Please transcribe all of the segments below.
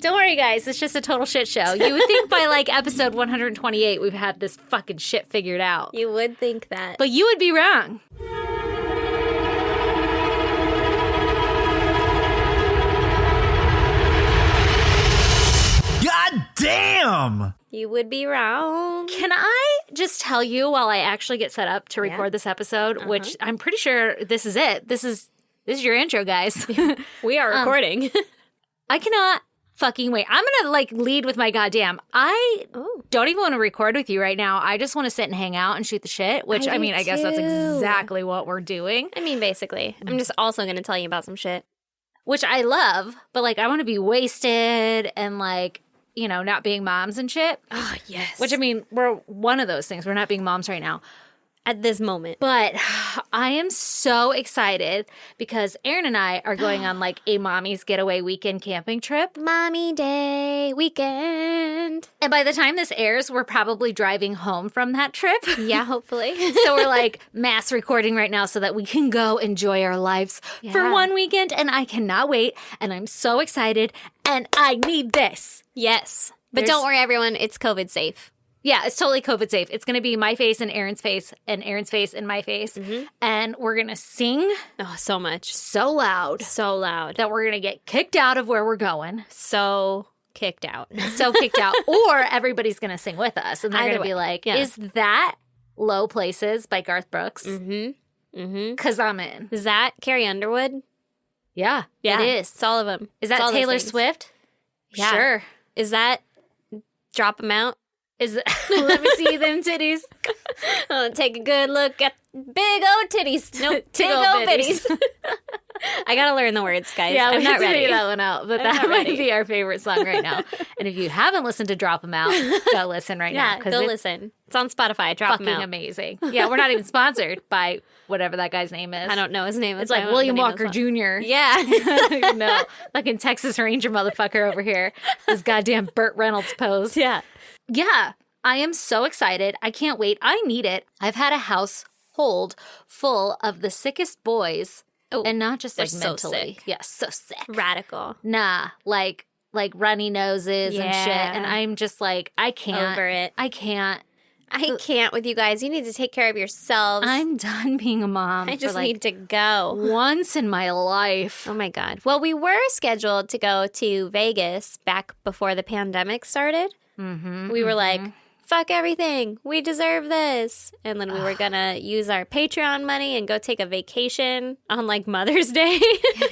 Don't worry, guys. It's just a total shit show. You would think by like episode 128 we've had this fucking shit figured out. You would think that. But you would be wrong. God damn! You would be wrong. Can I just tell you while I actually get set up to record this episode, which I'm pretty sure this is it. This is your intro, guys. We are recording. I cannot fucking wait. I'm going to like lead with my goddamn. I don't even want to record with you right now. I just want to sit and hang out and shoot the shit, which I mean, I guess that's exactly what we're doing. I mean, basically. I'm just also going to tell you about some shit. Which I love, but like I want to be wasted and like, you know, not being moms and shit. Oh, yes. Which I mean, we're one of those things. We're not being moms right now. At this moment. But I am so excited because Erin and I are going on like a mommy's getaway weekend camping trip. Mommy day weekend. And by the time this airs, we're probably driving home from that trip. Yeah, hopefully. So we're like mass recording right now so that we can go enjoy our lives for one weekend. And I cannot wait. And I'm so excited. And I need this. Yes. But don't worry, everyone. It's COVID safe. Yeah, it's totally COVID safe. It's going to be my face and Erin's face and my face. Mm-hmm. And we're going to sing. Oh, so much. So loud. So loud. That we're going to get kicked out of where we're going. So kicked out. So kicked out. Or everybody's going to sing with us. And they're going to be like, is that Low Places by Garth Brooks? Mm-hmm. Mm-hmm. Because I'm in. Is that Carrie Underwood? Yeah, it is. It's all of them. Is that Taylor Swift? Yeah. Sure. Is that Drop 'Em Out? Let me see them titties. Take a good look at big old titties. No, big old bitties. I gotta learn the words, guys. Yeah, I'm we not have to ready. figure that one out. But that might be our favorite song right now. And if you haven't listened to Drop 'Em Out, go listen right now. Yeah, go listen. It's on Spotify. Drop 'Em Out. Fucking amazing. Yeah, we're not even sponsored by whatever that guy's name is. I don't know his name. It's like William Walker Jr. Yeah. No, fucking Texas Ranger motherfucker over here. This goddamn Burt Reynolds pose. Yeah. Yeah. I am so excited. I can't wait. I need it. I've had a household full of the sickest boys. Oh, and not just like so mentally. sick. Yeah, so sick. Radical. Nah, like runny noses and shit. And I'm just like, I can't. Over it. I can't with you guys. You need to take care of yourselves. I'm done being a mom. I just need to go. Once in my life. Oh my God. Well, we were scheduled to go to Vegas back before the pandemic started. Mm-hmm, we were like, fuck everything. We deserve this. And then we were going to use our Patreon money and go take a vacation on like Mother's Day.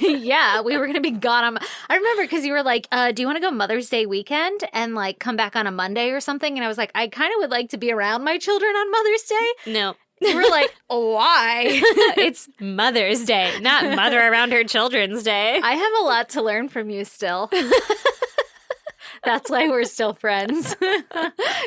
Yeah, we were going to be gone on. I remember because you were like, do you want to go Mother's Day weekend and like come back on a Monday or something? And I was like, I kind of would like to be around my children on Mother's Day. No. You were like, why? It's Mother's Day, not mother around her children's day. I have a lot to learn from you still. That's why we're still friends. You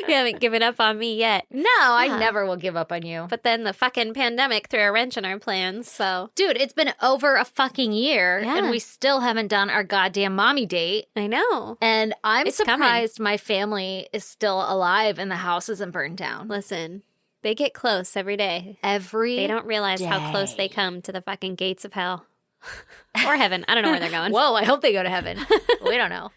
haven't given up on me yet. No, I never will give up on you. But then the fucking pandemic threw a wrench in our plans, so. Dude, it's been over a fucking year, and we still haven't done our goddamn mommy date. I know. And I'm surprised coming. My family is still alive and the house isn't burned down. Listen, they get close every day. They don't realize how close they come to the fucking gates of hell. Or heaven. I don't know where they're going. Whoa, I hope they go to heaven. We don't know.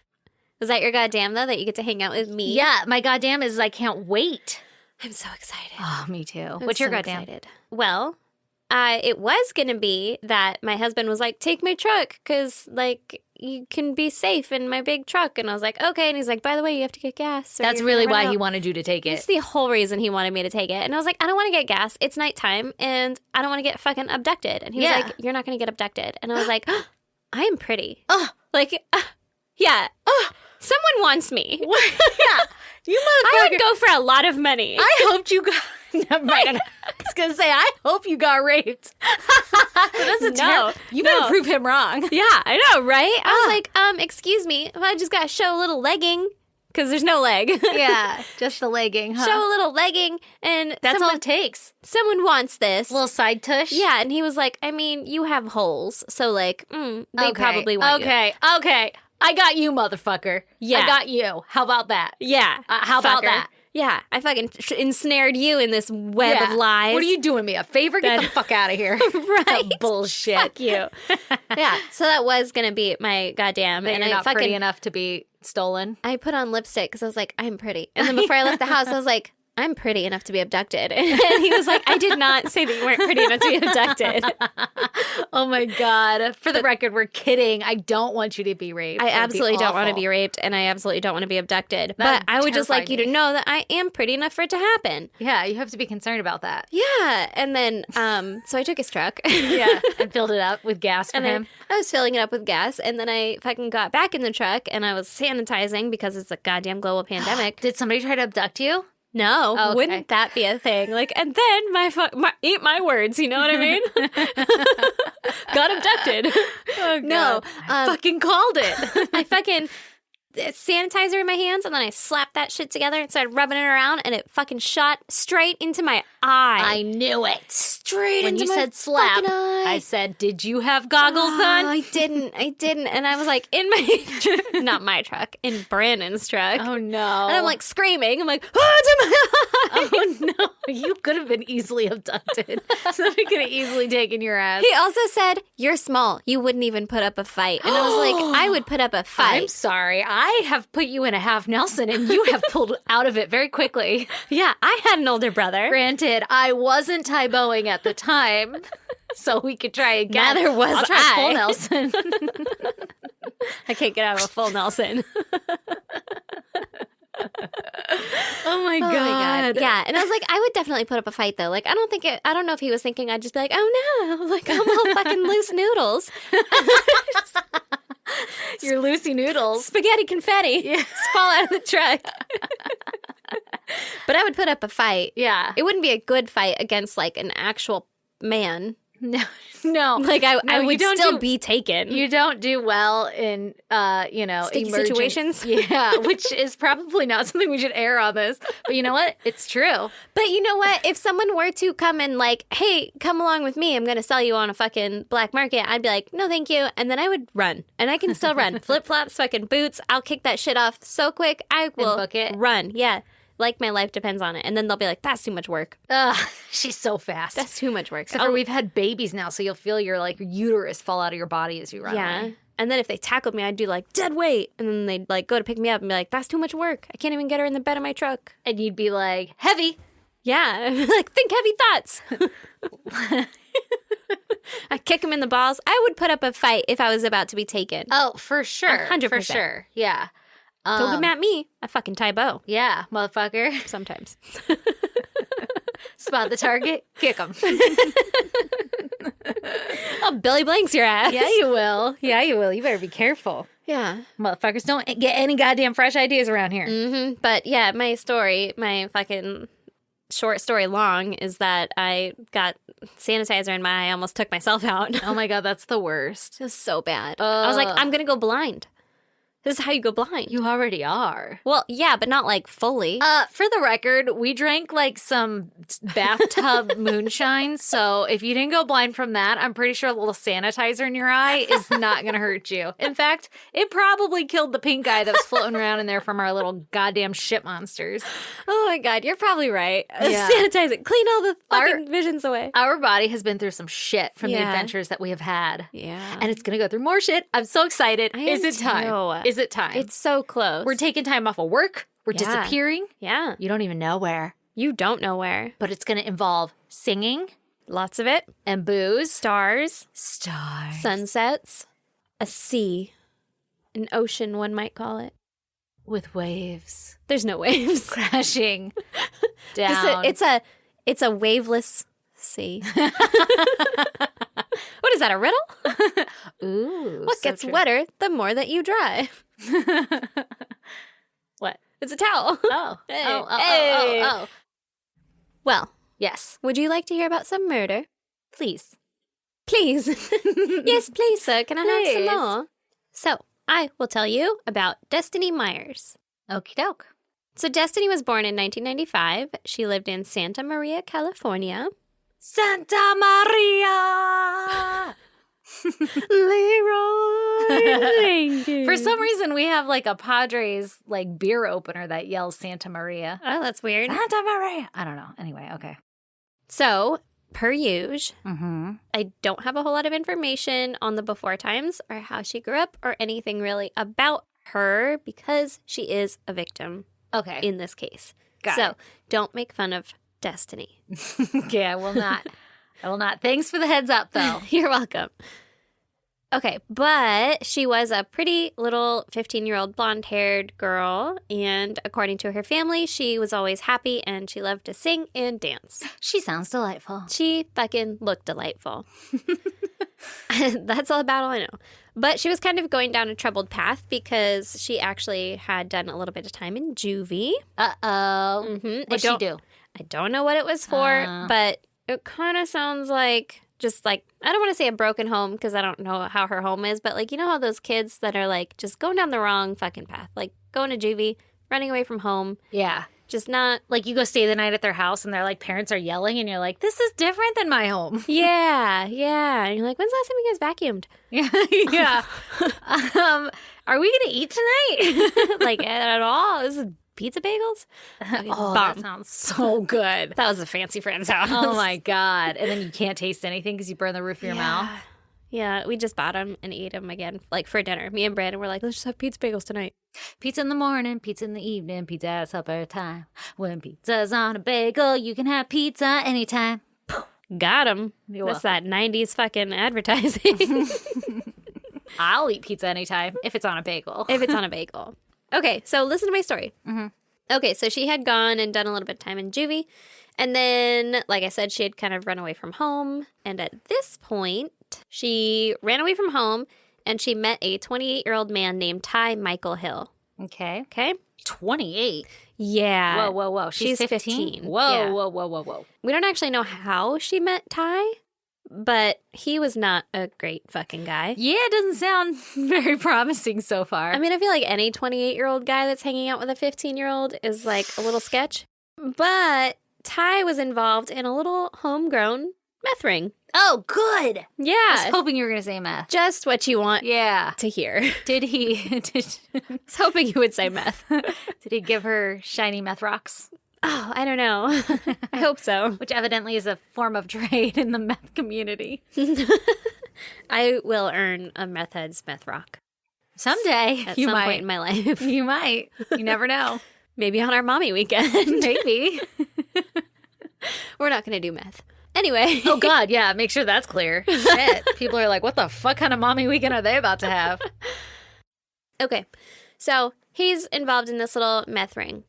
Was that your goddamn, though, that you get to hang out with me? Yeah, my goddamn is I can't wait. I'm so excited. Oh, me too. What's your goddamn? Excited. Well, it was going to be that my husband was like, take my truck because, like, you can be safe in my big truck. And I was like, okay. And he's like, by the way, you have to get gas. That's really why he wanted you to take it. That's the whole reason he wanted me to take it. And I was like, I don't want to get gas. It's nighttime and I don't want to get fucking abducted. And he was like, you're not going to get abducted. And I was like, I am pretty. Yeah. Someone wants me. Yeah. You motherfucker. I would go for a lot of money. I hoped you got... Never mind. I was going to say, I hope you got raped. That's a You better prove him wrong. Yeah, I know, right? I was like, excuse me, if I just got to show a little legging, because there's no leg. Yeah, just the legging, huh? Show a little legging, and that's all it takes. Someone wants this. A little side tush? Yeah, and he was like, I mean, you have holes, so like, they probably want you. Okay. I got you, motherfucker. Yeah. I got you. How about that? Yeah. How about that? Yeah, I fucking ensnared you in this web of lies. What are you doing me? A favor? Get the fuck out of here. Right? Bullshit. Fuck you. Yeah, so that was going to be my goddamn. And you're not pretty enough to be stolen. I put on lipstick because I was like, I'm pretty. And then before I left the house, I was like, I'm pretty enough to be abducted. And he was like, I did not say that you weren't pretty enough to be abducted. Oh my God. For the record, we're kidding. I don't want you to be raped. I absolutely don't want to awful. be raped, and I absolutely don't want to be abducted. But I would just like you to know that I am pretty enough for it to happen. Yeah, you have to be concerned about that. Yeah. And then, so I took his truck. Yeah, and filled it up with gas for And him. I was filling it up with gas, and then I fucking got back in the truck, and I was sanitizing because it's a goddamn global pandemic. Did somebody try to abduct you? No, Okay. wouldn't that be a thing? Like, and then eat my words, you know what I mean? Got abducted. Oh, No, I fucking called it. I fucking sanitizer in my hands, and then I slapped that shit together and started rubbing it around, and it fucking shot straight into my eye. I knew it. Straight When into you my said slap, fucking eye. I said, did you have goggles Oh, on? I didn't. And I was like, in my, not my truck, in Brandon's truck. Oh, no. And I'm like screaming. I'm like, oh, it's in my eye. oh, no. You could have been easily abducted. Somebody could have easily taken your ass. He also said, you're small. You wouldn't even put up a fight. And I was like, I would put up a I'm fight. sorry. I have put you in a half Nelson and you have pulled out of it very quickly. Yeah, I had an older brother. Granted, I wasn't Tyboing at the time, so we could try again. Neither was I'll try I. full Nelson. I can't get out of a full Nelson. Oh my Oh my God. God. Yeah. And I was like, I would definitely put up a fight though. Like, I don't know if he was thinking I'd just be like, oh no, like I'm all fucking loose noodles. You're Lucy Noodles. Spaghetti confetti. Yeah. Just fall out of the truck. But I would put up a fight. Yeah. It wouldn't be a good fight against like an actual man. No. Like I you would don't still do- be taken. You don't do well in, Sticky emergent- situations? Yeah, which is probably not something we should air on this. But you know what? It's true. But you know what? If someone were to come and like, hey, come along with me, I'm going to sell you on a fucking black market, I'd be like, no, thank you. And then I would run. And I can still run. Flip-flops, fucking boots. I'll kick that shit off so quick. I will book it? run. Yeah. Like my life depends on it. And then they'll be like, that's too much work. She's so fast. That's too much work. Except for we've had babies now, so you'll feel your like uterus fall out of your body as you run. Yeah. away. And then if they tackled me, I'd do like dead weight. And then they'd like go to pick me up and be like, that's too much work. I can't even get her in the bed of my truck. And you'd be like, heavy. Yeah. Like, think heavy thoughts. I kick him in the balls. I would put up a fight if I was about to be taken. Oh, for sure. 100%. For sure. Yeah. Don't come at me. I fucking tie bow Yeah, motherfucker. sometimes. Spot the target, kick him. I'll Billy Blanks your ass. Yeah, you will. Yeah, you will. You better be careful. Yeah. Motherfuckers don't get any goddamn fresh ideas around here. Mm-hmm. But yeah, my story, my fucking short story long is that I got sanitizer in my eye, I almost took myself out. It Oh my God, that's the worst. was so bad. I was like, Ugh. I'm going to go blind. This is how you go blind. You already are. Well, yeah, but not like fully. For the record, we drank like some bathtub moonshine. So if you didn't go blind from that, I'm pretty sure a little sanitizer in your eye is not going to hurt you. In fact, it probably killed the pink eye that was floating around in there from our little goddamn shit monsters. Oh my God, you're probably right. Yeah. Sanitize it. Clean all the fucking visions away. Our body has been through some shit from the Yeah. adventures that we have had. Yeah. And it's going to go through more shit. I'm so excited. I Is am it time? too. Is it time? It's so close. We're taking time off of work. We're Yeah. disappearing. Yeah. You don't even know where. You don't know where. But it's going to involve singing Lots of it. and booze. Stars, Stars. sunsets, a sea, an ocean, one might call it. With waves. There's no waves. Crashing Just down. it's a waveless sea. What is that, a riddle? Ooh. What so gets true. wetter the more that you dry? What? It's a towel. Oh. Hey. Oh. Well, Yes. would you like to hear about some murder? Please. Please. Yes, please, sir. Can I have Please. some more? So, I will tell you about Destiny Myers. Okie doke. So, Destiny was born in 1995. She lived in Santa Maria, California. Santa Maria. Leroy For some reason, we have like a Padres like beer opener that yells Santa Maria. Oh, that's weird. Santa Maria. I don't know. Anyway, okay. So, per usual, Mm-hmm. I don't have a whole lot of information on the before times or how she grew up or anything really about her because she is a victim Okay. in this case. Got so it. don't make fun of Destiny. Okay, I will not. I will not. Thanks for the heads up, though. You're welcome. Okay, but she was a pretty little 15-year-old blonde-haired girl, and according to her family, she was always happy and she loved to sing and dance. She sounds delightful. She fucking looked delightful. That's about all I know. But she was kind of going down a troubled path because she actually had done a little bit of time in juvie. Uh-oh. What'd she do? I don't know what it was for, but it kind of sounds like just like, I don't want to say a broken home because I don't know how her home is, but like, you know how those kids that are like just going down the wrong fucking path, like going to juvie, running away from home. Yeah. Just not. Like you go stay the night at their house and their like parents are yelling and you're like, this is different than my home. Yeah. And you're like, when's the last time you guys vacuumed? Yeah. Are we going to eat tonight? Like at all? This is pizza bagels? Oh, that sounds so good. That was a fancy friend's house. Oh my God. And then you can't taste anything because you burn the roof of your mouth. Yeah, we just bought them and ate them again, like for dinner. Me and Brandon were like, let's just have pizza bagels tonight. Pizza in the morning, pizza in the evening, pizza at supper time. When pizza's on a bagel, you can have pizza anytime. Got him. That's that 90s fucking advertising. I'll eat pizza anytime if it's on a bagel. If it's on a bagel. Okay, so listen to my story. Mm-hmm. Okay, so she had gone and done a little bit of time in juvie. And then, like I said, she had kind of run away from home. And at this point, she ran away from home and she met a 28-year-old man named Ty Michael Hill. Okay. 28? Yeah. Whoa. She's 15. Whoa. We don't actually know how she met Ty, but he was not a great fucking guy. Yeah, it doesn't sound very promising so far. I mean, I feel like any 28-year-old guy that's hanging out with a 15-year-old is like a little sketch. But Ty was involved in a little homegrown meth ring. Oh, good. Yeah. I was hoping you were going to say meth. Just what you want to hear. Did he? I was hoping you would say meth. Did he give her shiny meth rocks? Oh, I don't know. I hope so. Which evidently is a form of trade in the meth community. I will earn a meth head's meth rock. Someday. At some point in my life. You might. You never know. Maybe on our mommy weekend. Maybe. We're not going to do meth. Anyway. Oh, God, yeah. Make sure that's clear. Shit. People are like, what the fuck kind of mommy weekend are they about to have? Okay. So he's involved in this little meth ring.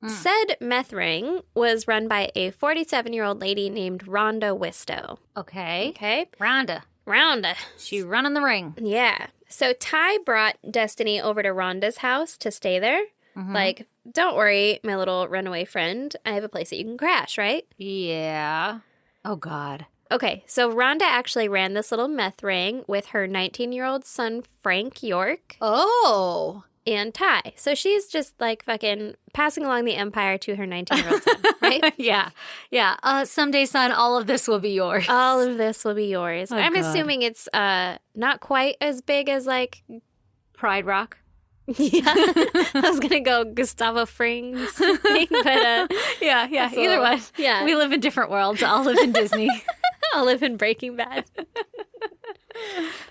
Said meth ring was run by a 47-year-old lady named Rhonda Wistow. Okay. Rhonda. She running the ring. Yeah. So Ty brought Destiny over to Rhonda's house to stay there. Mm-hmm. Like, don't worry, my little runaway friend. I have a place that you can crash, right? Yeah. Oh, God. Okay, so Rhonda actually ran this little meth ring with her 19-year-old son, Frank York. Oh. And Ty. So she's just like fucking passing along the empire to her 19-year-old son, right? Yeah. Someday, son, all of this will be yours. All of this will be yours. Oh, I'm God. assuming it's not quite as big as like Pride Rock. Yeah. I was going to go Gustavo Fring's thing, but yeah. Either one. Yeah. We live in different worlds. I'll live in Disney. I'll live in Breaking Bad.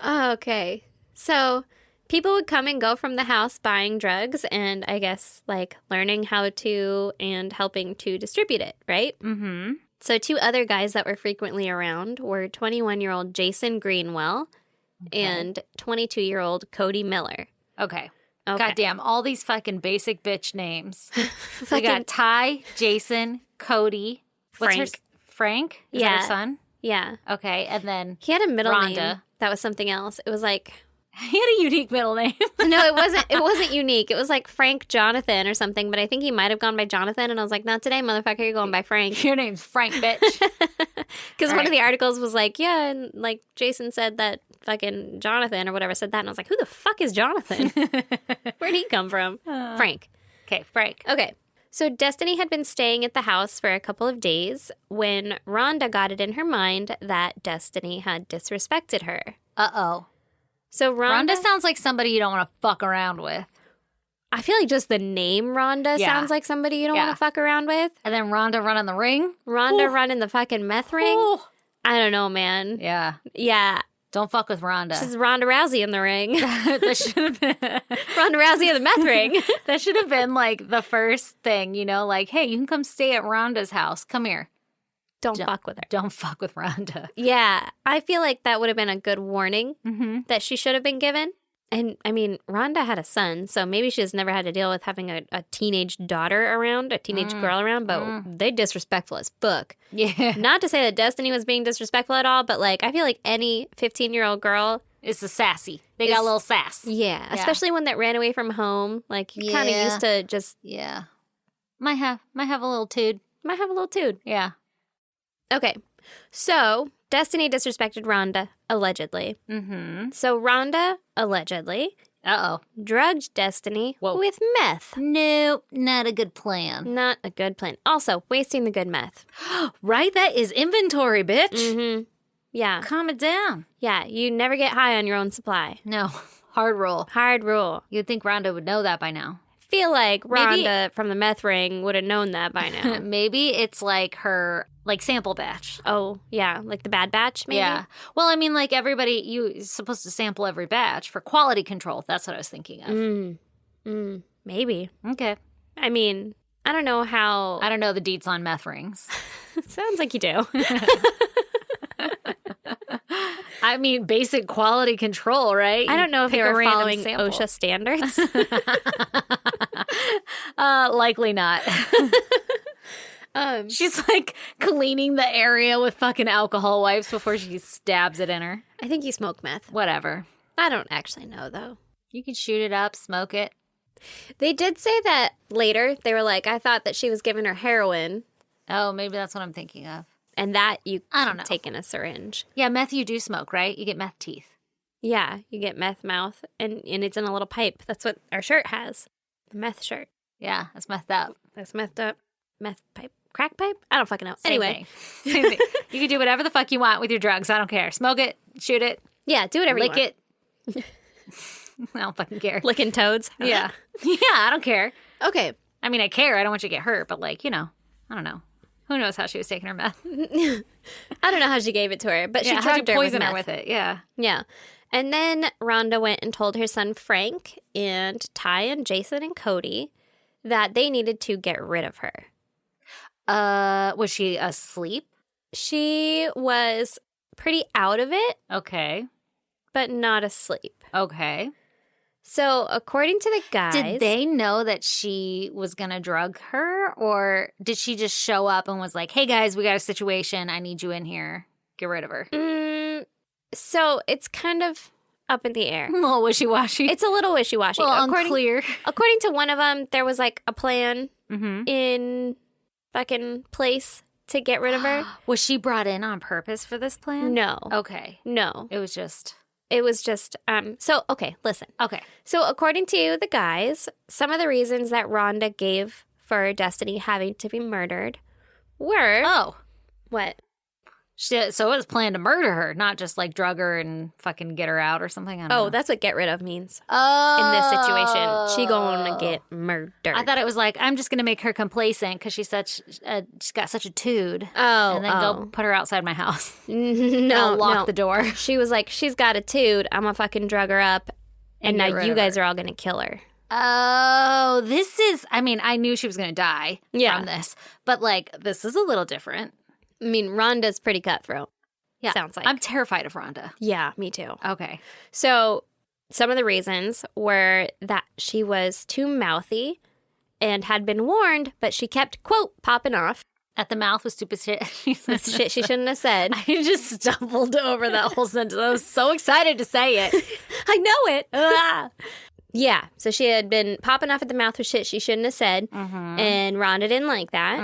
Okay. So people would come and go from the house buying drugs and I guess like learning how to and helping to distribute it, right? Mm-hmm. So two other guys that were frequently around were 21-year-old Jason Greenwell and 22-year-old Cody Miller. Okay. Goddamn, all these fucking basic bitch names. We Fucking got Ty, Jason, Cody. What's her Frank? Is that her son? Yeah. Okay, and then He had a middle Rhonda. name that was something else. It was like he had a unique middle name. No, it wasn't. It wasn't unique. It was like Frank Jonathan or something. But I think he might have gone by Jonathan. And I was like, not today, motherfucker. You're going by Frank. Your name's Frank, bitch. Because one of the articles was like, yeah, and like Jason said that fucking Jonathan or whatever said that. And I was like, who the fuck is Jonathan? Where'd he come from? Frank. Okay, Frank. Okay. So Destiny had been staying at the house for a couple of days when Rhonda got it in her mind that Destiny had disrespected her. Uh-oh. So Rhonda sounds like somebody you don't want to fuck around with. I feel like just the name Rhonda sounds like somebody you don't want to fuck around with. And then Rhonda running the ring. Rhonda running the fucking meth ring. Ooh. I don't know, man. Yeah. Yeah. Don't fuck with Rhonda. She's Ronda Rousey in the ring. That should have been Ronda Rousey in the meth ring. that should have been like the first thing, you know, like, hey, you can come stay at Rhonda's house. Come here. Don't fuck with her. Don't fuck with Rhonda. Yeah, I feel like that would have been a good warning that she should have been given. And, I mean, Rhonda had a son, so maybe she has never had to deal with having a teenage daughter around, a teenage girl around, but they disrespectful as fuck. Yeah. Not to say that Destiny was being disrespectful at all, but, like, I feel like any 15-year-old girl... It's a sassy. They got a little sass. Yeah, especially one that ran away from home. Like, you're kind of used to just... Yeah. Might have a little tood. Might have a little tood. Yeah. Okay, so Destiny disrespected Rhonda, allegedly. So Rhonda, allegedly, drugged Destiny with meth. Nope, not a good plan. Not a good plan. Also, wasting the good meth. Right? That is inventory, bitch. Mm-hmm. Yeah. Calm it down. Yeah, you never get high on your own supply. No, hard rule. Hard rule. You'd think Rhonda would know that by now. Feel like Rhonda from the meth ring would have known that by now. Maybe it's like her, like, sample batch. Oh, yeah, like the bad batch, maybe? Yeah. Well, I mean, like, everybody, you're supposed to sample every batch for quality control. That's what I was thinking of. Maybe. Okay. I mean, I don't know how... I don't know the deets on meth rings. Sounds like you do. I mean, basic quality control, right? I don't know if they were following sample. OSHA standards. Likely not. She's like cleaning the area with fucking alcohol wipes before she stabs it in her. I think you smoke meth. Whatever. I don't actually know, though. You can shoot it up, smoke it. They did say that later. They were like, I thought that she was giving her heroin. Oh, maybe that's what I'm thinking of. And that you I don't know. take in a syringe. Yeah, meth you do smoke, right? You get meth teeth. Yeah, you get meth mouth, and it's in a little pipe. That's what our shirt has. The meth shirt. Yeah, that's methed up. That's methed up. Meth pipe. Crack pipe? I don't fucking know. Same anyway. thing. Same thing. You can do whatever the fuck you want with your drugs. I don't care. Smoke it, shoot it. Yeah, do whatever lick you want. it. I don't fucking care. Licking toads? Yeah. Yeah, I don't care. Okay. I mean, I care. I don't want you to get hurt, but, like, you know, I don't know. Who knows how she was taking her meth? I don't know how she gave it to her, but she how'd drugged you her with poison meth. her with it. Yeah. Yeah. And then Rhonda went and told her son Frank and Ty and Jason and Cody that they needed to get rid of her. Was she asleep? She was pretty out of it, Okay. but not asleep. Okay. So according to the guys... Did they know that she was going to drug her? Or did she just show up and was like, hey, guys, we got a situation. I need you in here. Get rid of her. So it's kind of up in the air. A little wishy-washy. It's a little wishy-washy. Well, unclear. According to one of them, there was like a plan in fucking place to get rid of her. Was she brought in on purpose for this plan? No. Okay. No. It was just... So, okay, listen. Okay. So according to the guys, some of the reasons that Rhonda gave for Destiny having to be murdered were... Oh. What? So it was planned to murder her, not just like drug her and fucking get her out or something. I don't know. That's what get rid of means. Oh. In this situation, she gonna get murdered. I thought it was like, I'm just gonna make her complacent because she's got such a tood. Oh, and then go put her outside my house. No, lock the door. She was like, she's got a tood. I'm gonna fucking drug her up, and now you guys are all gonna kill her. Oh, this is. I mean, I knew she was gonna die from this, but like, this is a little different. I mean, Rhonda's pretty cutthroat. Yeah, sounds like. I'm terrified of Rhonda. Yeah, me too. Okay. So some of the reasons were that she was too mouthy and had been warned, but she kept, quote, popping off. At the mouth with stupid shit. Shit she shouldn't have said. I just stumbled over that whole sentence. I was so excited to say it. I know it. Yeah, so she had been popping off at the mouth with shit she shouldn't have said, and Rhonda didn't like that.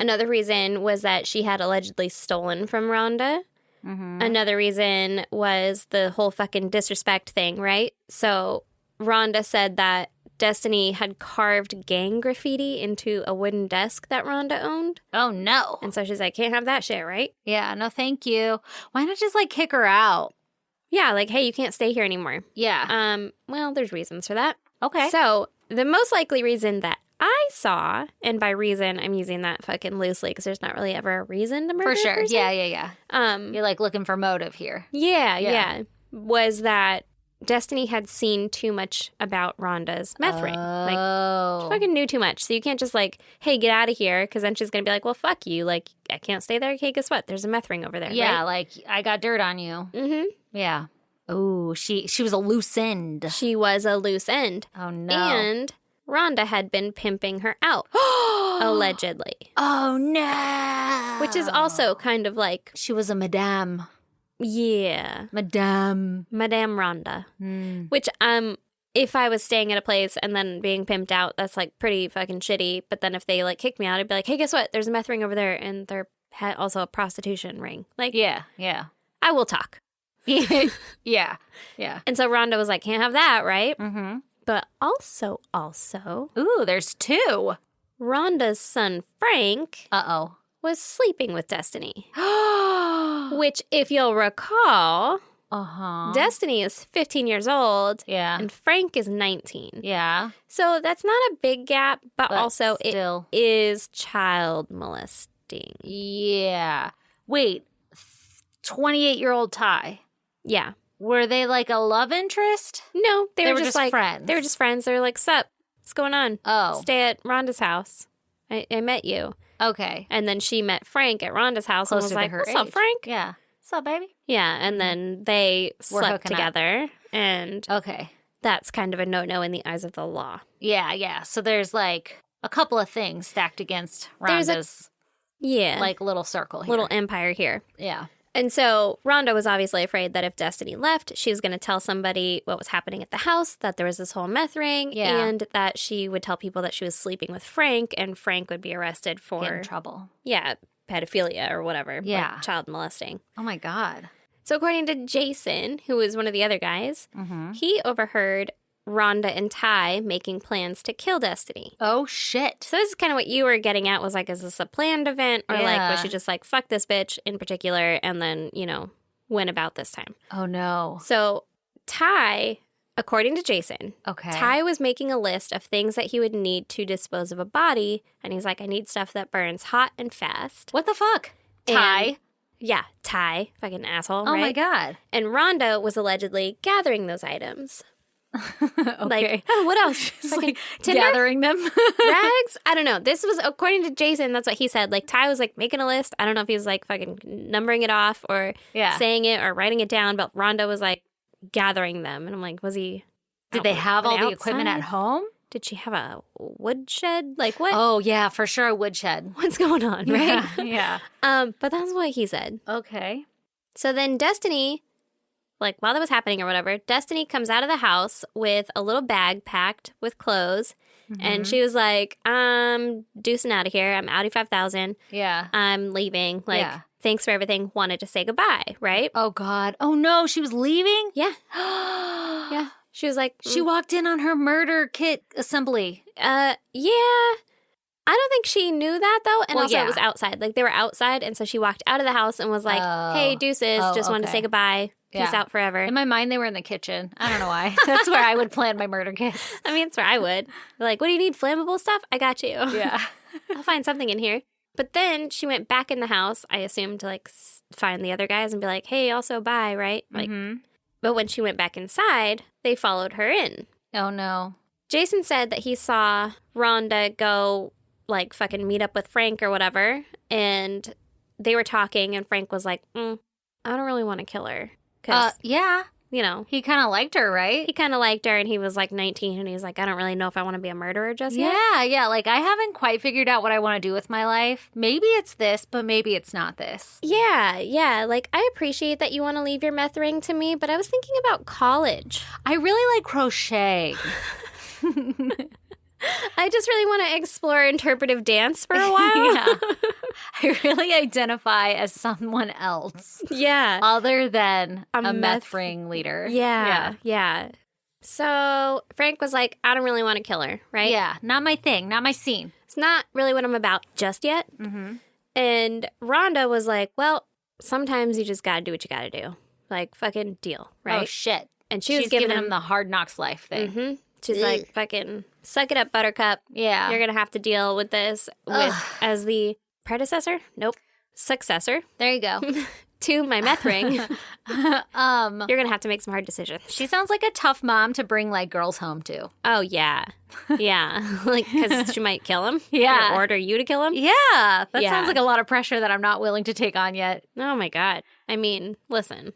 Another reason was that she had allegedly stolen from Rhonda. Another reason was the whole fucking disrespect thing, right? So Rhonda said that Destiny had carved gang graffiti into a wooden desk that Rhonda owned. Oh, no. And so she's like, can't have that shit, right? Yeah, no thank you. Why not just like kick her out? Yeah, like, hey, you can't stay here anymore. Yeah. Well, there's reasons for that. Okay. So the most likely reason that I saw, and by reason, I'm using that fucking loosely because there's not really ever a reason to murder For sure. a person. Yeah. You're like looking for motive here. Yeah. Was that Destiny had seen too much about Rhonda's meth ring. Like, she fucking knew too much. So you can't just like, hey, get out of here, because then she's going to be like, well, fuck you. Like, I can't stay there. Okay, guess what? There's a meth ring over there. Yeah, right? like, I got dirt on you. Mm-hmm. Yeah. Oh, she was a loose end. She was a loose end. Oh, no. And Rhonda had been pimping her out, allegedly. Oh, no. Which is also kind of like... She was a madame. Yeah. Madame Rhonda. Mm. Which, if I was staying at a place and then being pimped out, that's, like, pretty fucking shitty. But then if they, like, kicked me out, I'd be like, hey, guess what? There's a meth ring over there, and there had also a prostitution ring. Like, Yeah. I will talk. Yeah. And so Rhonda was like, can't have that, right? Mm-hmm. But also, Ooh, there's two. Rhonda's son, Frank, Uh-oh. was sleeping with Destiny. Which, if you'll recall, Destiny is 15 years old. Yeah. And Frank is 19. Yeah. So that's not a big gap, but also still. it is child molesting. Yeah. Wait, 28-year-old Ty. Yeah. Were they like a love interest? No, they were just like friends. They were just friends. They were like, sup, what's going on? Oh. Stay at Rhonda's house. I met you. Okay. And then she met Frank at Rhonda's house and was Closer to like, her what's up, age. Frank? Yeah. What's up, baby? Yeah, and then they slept hooking up. together, and Okay. that's kind of a no-no in the eyes of the law. Yeah. So there's like a couple of things stacked against There's Rhonda's like little circle here. little empire here. Yeah. And so Rhonda was obviously afraid that if Destiny left, she was going to tell somebody what was happening at the house, that there was this whole meth ring, and that she would tell people that she was sleeping with Frank, and Frank would be arrested for... Get in trouble. Yeah, pedophilia or whatever. Yeah. Like child molesting. Oh, my God. So according to Jason, who was one of the other guys, he overheard Rhonda and Ty making plans to kill Destiny. Oh, shit. So this is kind of what you were getting at, was like, is this a planned event? Or like, was she just like, fuck this bitch in particular, and then, went about this time? Oh, no. So Ty, according to Jason, Ty was making a list of things that he would need to dispose of a body. And he's like, I need stuff that burns hot and fast. What the fuck? Ty? Yeah, Ty. Fucking asshole, Oh, right? my God. And Rhonda was allegedly gathering those items. Okay. Like, oh, what else? Like Tinder? gathering them. Rags? I don't know. This was, according to Jason, that's what he said. Like, Ty was, like, making a list. I don't know if he was, like, fucking numbering it off or saying it or writing it down, but Rhonda was, like, gathering them. And I'm like, was he... Did they have all the equipment outside? at home? Did she have a woodshed? Like, what? Oh, yeah, for sure, a woodshed. What's going on, right? Yeah. But that's what he said. Okay. So then Destiny... Like, while that was happening or whatever, Destiny comes out of the house with a little bag packed with clothes. And she was like, I'm deucing out of here. I'm Audi 5000. Yeah. I'm leaving. Like, thanks for everything. Wanted to say goodbye, right? Oh, God. Oh, no, she was leaving? Yeah. Yeah. She was like... She walked in on her murder kit assembly. Yeah. I don't think she knew that, though. And Well, also, it was outside. Like, they were outside. And so she walked out of the house and was like, hey, deuces. Just wanted to say goodbye. Peace out forever. In my mind, they were in the kitchen. I don't know why. That's where I would plan my murder kits. I mean, that's where I would. Like, what do you need? Flammable stuff? I got you. Yeah. I'll find something in here. But then she went back in the house, I assume, to, like, find the other guys and be like, hey, also bye, right? Like, But when she went back inside, they followed her in. Oh, no. Jason said that he saw Rhonda go, like, fucking meet up with Frank or whatever. And they were talking, and Frank was like, I don't really want to kill her. Yeah. He kind of liked her, right? kind of liked her, and he was like 19, and he was like, I don't really know if I want to be a murderer just yet. Yeah. Like, I haven't quite figured out what I want to do with my life. Maybe it's this, but maybe it's not this. Yeah. Like, I appreciate that you want to leave your meth ring to me, but I was thinking about college. I really like crocheting. I just really want to explore interpretive dance for a while. Yeah. I really identify as someone else. Yeah. Other than a meth meth ring leader. Yeah. So Frank was like, I don't really want to kill her, right? Yeah. Not my thing. Not my scene. It's not really what I'm about just yet. And Rhonda was like, well, sometimes you just got to do what you got to do. Like, fucking deal, right? Oh, shit. And she's giving giving him the hard knocks life thing. She's like, fucking suck it up, Buttercup. Yeah. You're going to have to deal with this as the predecessor? Nope. Successor. There you go. To my meth ring. You're going to have to make some hard decisions. She sounds like a tough mom to bring, like, girls home to. Oh, yeah. Yeah. Like, because she might kill him. Yeah. Or order you to kill him. Yeah. That sounds like a lot of pressure that I'm not willing to take on yet. Oh, my God. I mean, listen.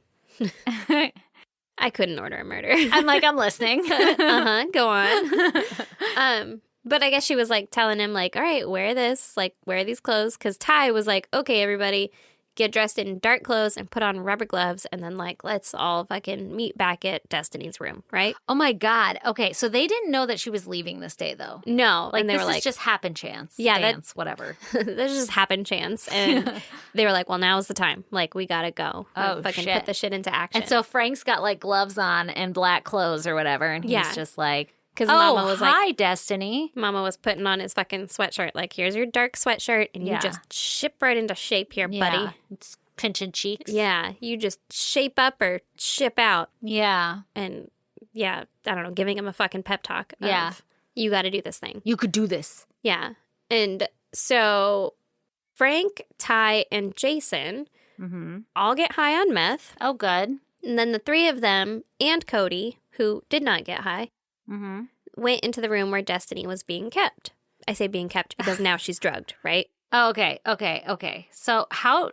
I couldn't order a murder. I'm listening. Go on. But I guess she was, like, telling him, like, all right, wear this. Like, wear these clothes. Because Ty was like, okay, everybody, get dressed in dark clothes and put on rubber gloves, and then, like, let's all fucking meet back at Destiny's room, right? Oh, my God. Okay, so they didn't know that she was leaving this day, though. No. Like, and they this were is like, just happen chance. Yeah, dance, whatever. this just happened chance. And they were like, well, now's the time. Like, we gotta go. Oh, fucking shit. put the shit into action. And so Frank's got, like, gloves on and black clothes or whatever, and he's just like, because Mama was hi, like, Destiny. Mama was putting on his fucking sweatshirt. Like, here's your dark sweatshirt, and you just ship right into shape here, buddy. It's pinching cheeks. Yeah, you just shape up or ship out. Yeah. And, yeah, I don't know, giving him a fucking pep talk. Yeah. You got to do this thing. You could do this. Yeah. And so Frank, Ty, and Jason all get high on meth. Oh, good. And then the three of them and Cody, who did not get high, went into the room where Destiny was being kept. I say being kept because now she's drugged, right? Oh, okay. So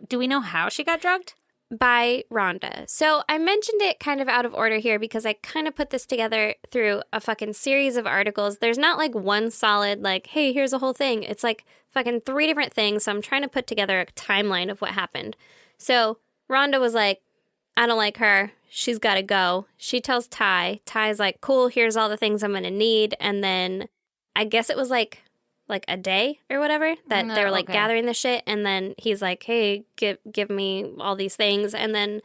do we know how she got drugged? By Rhonda. So I mentioned it kind of out of order here because I kind of put this together through a fucking series of articles. There's not like one solid, like, hey, here's a whole thing. It's like fucking 3 different things. So I'm trying to put together a timeline of what happened. So Rhonda was like, I don't like her. She's got to go. She tells Ty. Ty's like, cool, here's all the things I'm going to need. And then I guess it was like a day or whatever that they were like gathering the shit. And then he's like, hey, give me all these things. And then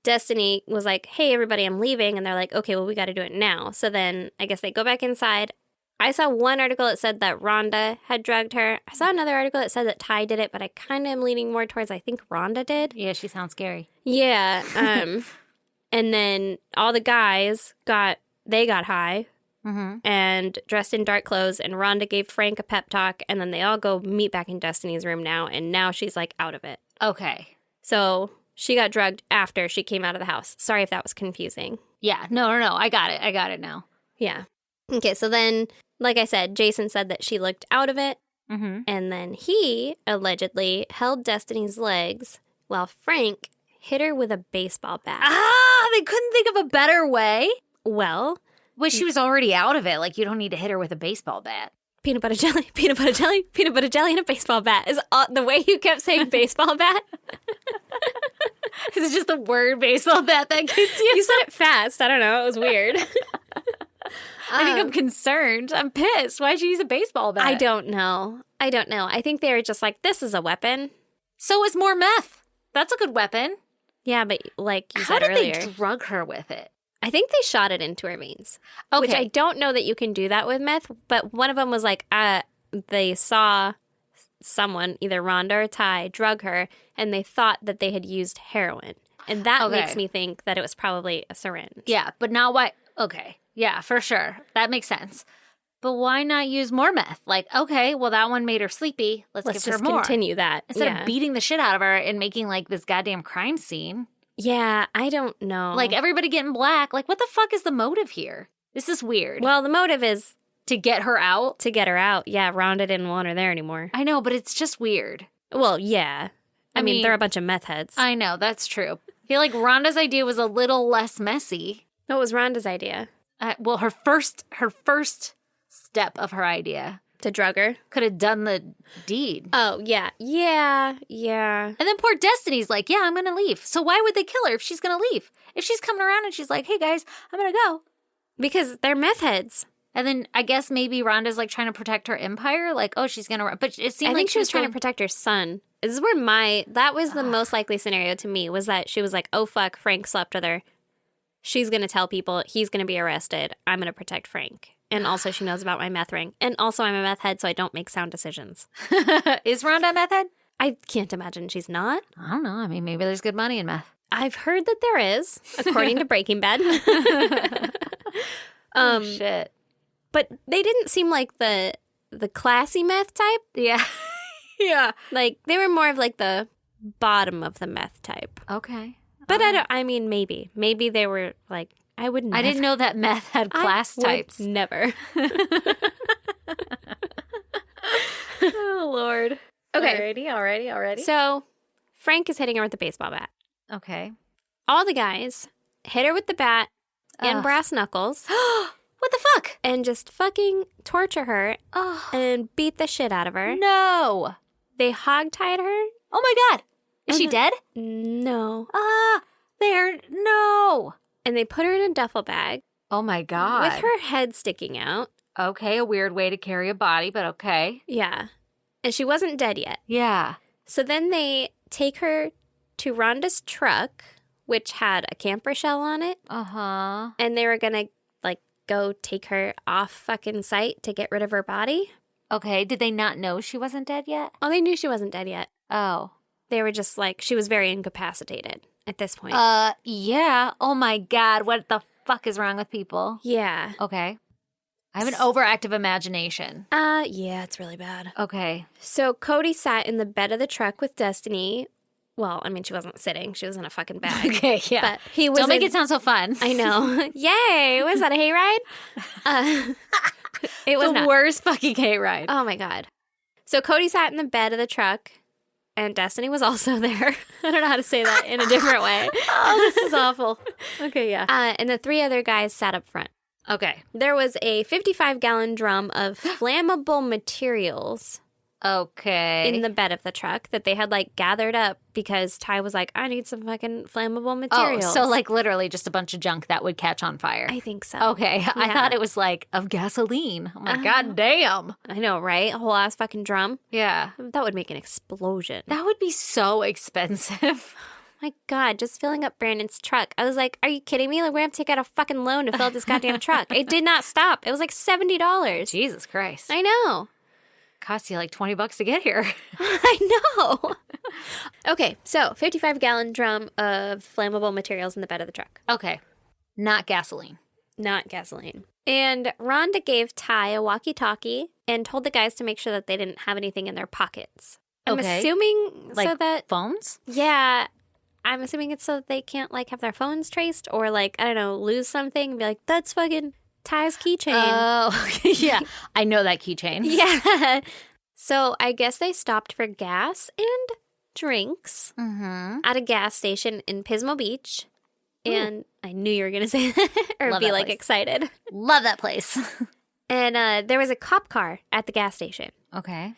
Destiny was like, hey, everybody, I'm leaving. And they're like, okay, well, we got to do it now. So then I guess they go back inside. I saw one article that said that Rhonda had drugged her. I saw another article that said that Ty did it, but I kind of am leaning more towards I think Rhonda did. Yeah, she sounds scary. Yeah. And then all the guys got high. And dressed in dark clothes, and Rhonda gave Frank a pep talk, and then they all go meet back in Destiny's room now, and now she's, like, out of it. Okay. So she got drugged after she came out of the house. Sorry if that was confusing. Yeah, no, I got it now. Yeah. Okay, so then, like I said, Jason said that she looked out of it, and then he allegedly held Destiny's legs while Frank hit her with a baseball bat. Ah, they couldn't think of a better way. Well... Well, she was already out of it. Like, you don't need to hit her with a baseball bat. Peanut butter jelly, peanut butter jelly, peanut butter jelly, and a baseball bat. Is the way you kept saying baseball bat? Is it just the word baseball bat that gets you? You said it fast. I don't know. It was weird. I think I'm concerned. I'm pissed. Why'd you use a baseball bat? I don't know. I think they were just like, this is a weapon. So is more meth. That's a good weapon. Yeah, but like you said earlier. How did they drug her with it? I think they shot it into her veins. Okay. Which I don't know that you can do that with meth, but one of them was like, they saw someone, either Rhonda or Ty, drug her, and they thought that they had used heroin. And that makes me think that it was probably a syringe. Yeah, but now why? Okay. Yeah, for sure. That makes sense. But why not use more meth? Like, okay, well, that one made her sleepy. Let's give her more. Continue that. Instead of beating the shit out of her and making, like, this goddamn crime scene. Yeah, I don't know. Like, everybody getting black. Like, what the fuck is the motive here? This is weird. Well, the motive is... to get her out? To get her out. Yeah, Rhonda didn't want her there anymore. I know, but it's just weird. Well, yeah. I mean, they're a bunch of meth heads. I know, that's true. I feel like Rhonda's idea was a little less messy. What was Rhonda's idea? Well, her first step of her idea. To drug her? Could have done the deed. Oh, yeah. Yeah. And then poor Destiny's like, yeah, I'm going to leave. So why would they kill her if she's going to leave? If she's coming around and she's like, hey, guys, I'm going to go. Because they're meth heads. And then I guess maybe Rhonda's like trying to protect her empire. Like, oh, she's going to... But it seemed like I think she was trying to protect her son. This is where that was the most likely scenario to me, was that she was like, oh, fuck, Frank slept with her. She's going to tell people. He's going to be arrested. I'm going to protect Frank. And also she knows about my meth ring. And also I'm a meth head, so I don't make sound decisions. Is Rhonda a meth head? I can't imagine she's not. I don't know. I mean, maybe there's good money in meth. I've heard that there is, according to Breaking Bad. Oh, shit. But they didn't seem like the classy meth type. Yeah. Yeah. Like, they were more of like the bottom of the meth type. Okay. But maybe. Maybe they were like, I would never. I didn't know that meth had class types. Never. Oh, Lord. Okay. Alrighty. So, Frank is hitting her with the baseball bat. Okay. All the guys hit her with the bat and brass knuckles. What the fuck? And just fucking torture her and beat the shit out of her. No. They hogtied her. Oh my God. Is she dead? No. No. And they put her in a duffel bag. Oh my God. With her head sticking out. Okay, a weird way to carry a body, but okay. Yeah. And she wasn't dead yet. Yeah. So then they take her to Rhonda's truck, which had a camper shell on it. Uh-huh. And they were going to, like, go take her off fucking site to get rid of her body. Okay, did they not know she wasn't dead yet? Oh, they knew she wasn't dead yet. Oh. They were just like, she was very incapacitated at this point. Yeah. Oh my God, what the fuck is wrong with people? Yeah. Okay. I have an overactive imagination. Yeah, it's really bad. Okay. So Cody sat in the bed of the truck with Destiny. Well, I mean, she wasn't sitting. She was in a fucking bag. Okay, yeah. But he was Don't make it sound so fun. I know. Yay! Was that a hayride? It was the not. worst fucking hayride. Oh, my God. So Cody sat in the bed of the truck, and Destiny was also there. I don't know how to say that in a different way. Oh, this is awful. Okay, yeah. And the three other guys sat up front. Okay. There was a 55-gallon drum of flammable materials Okay. in the bed of the truck that they had, like, gathered up because Ty was like, I need some fucking flammable materials. Oh, so, like, literally just a bunch of junk that would catch on fire. I think so. Okay. I thought it was, like, of gasoline. I'm like, God damn. I know, right? A whole ass fucking drum. Yeah. That would make an explosion. That would be so expensive. My God, just filling up Brandon's truck. I was like, are you kidding me? Like, we're going to have to take out a fucking loan to fill up this goddamn truck. It did not stop. It was like $70. Jesus Christ. I know. Cost you like $20 to get here. I know. Okay, so 55-gallon drum of flammable materials in the bed of the truck. Okay. Not gasoline. Not gasoline. And Rhonda gave Ty a walkie-talkie and told the guys to make sure that they didn't have anything in their pockets. I'm assuming like so that... phones? Yeah. I'm assuming it's so that they can't, like, have their phones traced or, like, I don't know, lose something and be like, that's fucking Ty's keychain. Oh, yeah. I know that keychain. Yeah. So I guess they stopped for gas and drinks at a gas station in Pismo Beach. And I knew you were going to say that or Love be, that like, place. excited. Love that place. And there was a cop car at the gas station. Okay.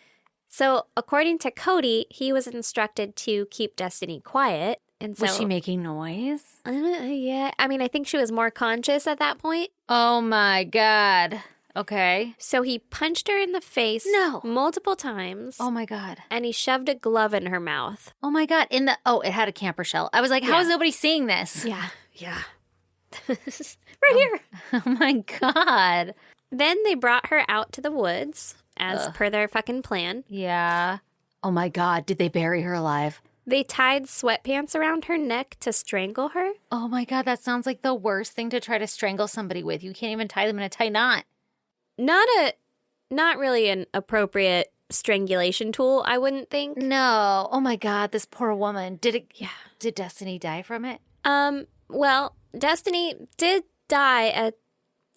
So according to Cody, he was instructed to keep Destiny quiet. And so, was she making noise? Yeah. I mean, I think she was more conscious at that point. Oh, my God. Okay. So he punched her in the face multiple times. Oh, my God. And he shoved a glove in her mouth. Oh, my God. It had a camper shell. I was like, how is nobody seeing this? Yeah. Yeah. Right here. Oh, my God. Then they brought her out to the woods as per their fucking plan. Yeah. Oh, my God. Did they bury her alive? They tied sweatpants around her neck to strangle her. Oh, my God. That sounds like the worst thing to try to strangle somebody with. You can't even tie them in a tight knot. Not really an appropriate strangulation tool, I wouldn't think. No. Oh, my God. This poor woman. Did Destiny die from it? Well, Destiny did die at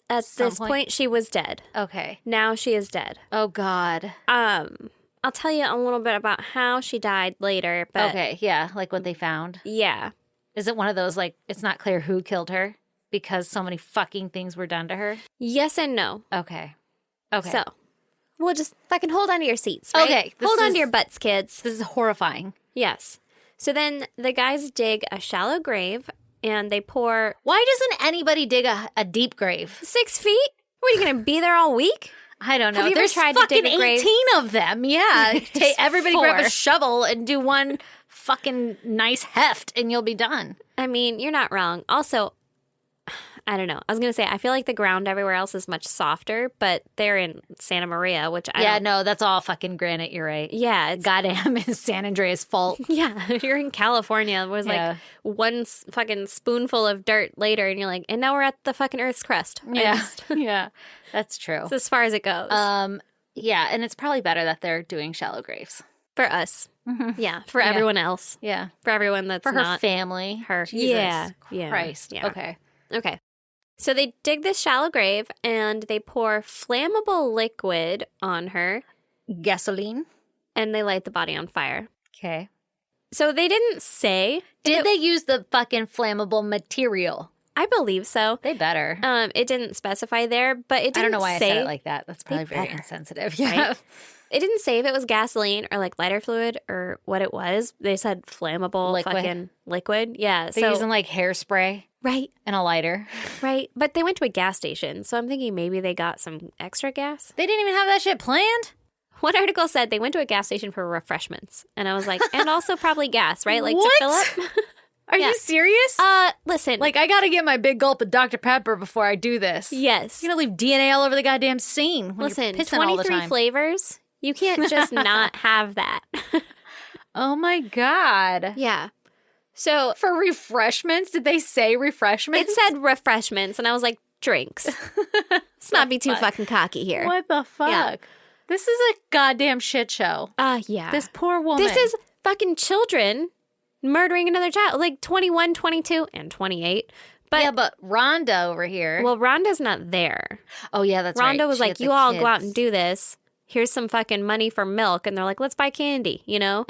this point. She was dead. Okay. Now she is dead. Oh, God. I'll tell you a little bit about how she died later, but... Okay, yeah, like what they found. Yeah. Is it one of those, like, it's not clear who killed her because so many fucking things were done to her? Yes and no. Okay. So, we'll just fucking hold on to your seats, right? Okay. Hold on to your butts, kids. This is horrifying. Yes. So then the guys dig a shallow grave and they pour... Why doesn't anybody dig a deep grave? 6 feet? What, are you going to be there all week? I don't know. Have you There's ever tried to dig a grave? 18 of them. Yeah. Everybody grab a shovel and do one fucking nice heft and you'll be done. I mean, you're not wrong. Also, I don't know. I was going to say, I feel like the ground everywhere else is much softer, but they're in Santa Maria, which no, that's all fucking granite. You're right. Yeah. Goddamn, it's San Andreas' fault. Yeah. You're in California. It was like one fucking spoonful of dirt later, and you're like, and now we're at the fucking Earth's crust. Yeah. Yeah. That's true. It's as far as it goes. Yeah, and it's probably better that they're doing shallow graves. For us. Yeah. For everyone else. Yeah. For everyone that's For her not family. her. Jesus Yeah. Christ. Yeah. Okay. So they dig this shallow grave and they pour flammable liquid on her Gasoline. and they light the body on fire. Okay. So they didn't say. Did they use the fucking flammable material? I believe so. They better. It didn't specify there, but it didn't say. I don't know why I said it like that. That's probably very insensitive. Yeah. Right? It didn't say if it was gasoline or like lighter fluid or what it was. They said flammable fucking liquid. Yeah. They're using like hairspray. Right. And a lighter. Right. But they went to a gas station. So I'm thinking maybe they got some extra gas. They didn't even have that shit planned. One article said they went to a gas station for refreshments. And I was like, and also probably gas, right? Like what? to fill up. Are you serious? Listen. Like, I gotta get my big gulp of Dr. Pepper before I do this. Yes. You're gonna leave DNA all over the goddamn scene when Listen, you're pissing all the 23 time. flavors. You can't just not have that. Oh my God. Yeah. So for refreshments, did they say refreshments? It said refreshments, and I was like, drinks. Let's not be too fucking cocky here. What the fuck? Yeah. This is a goddamn shit show. Yeah. This poor woman. This is fucking children murdering another child, like 21, 22, and 28. But, yeah, but Rhonda over here. Well, Rhonda's not there. Oh, yeah, that's right. Rhonda was like, you all go out and do this. Here's some fucking money for milk. And they're like, let's buy candy, you know?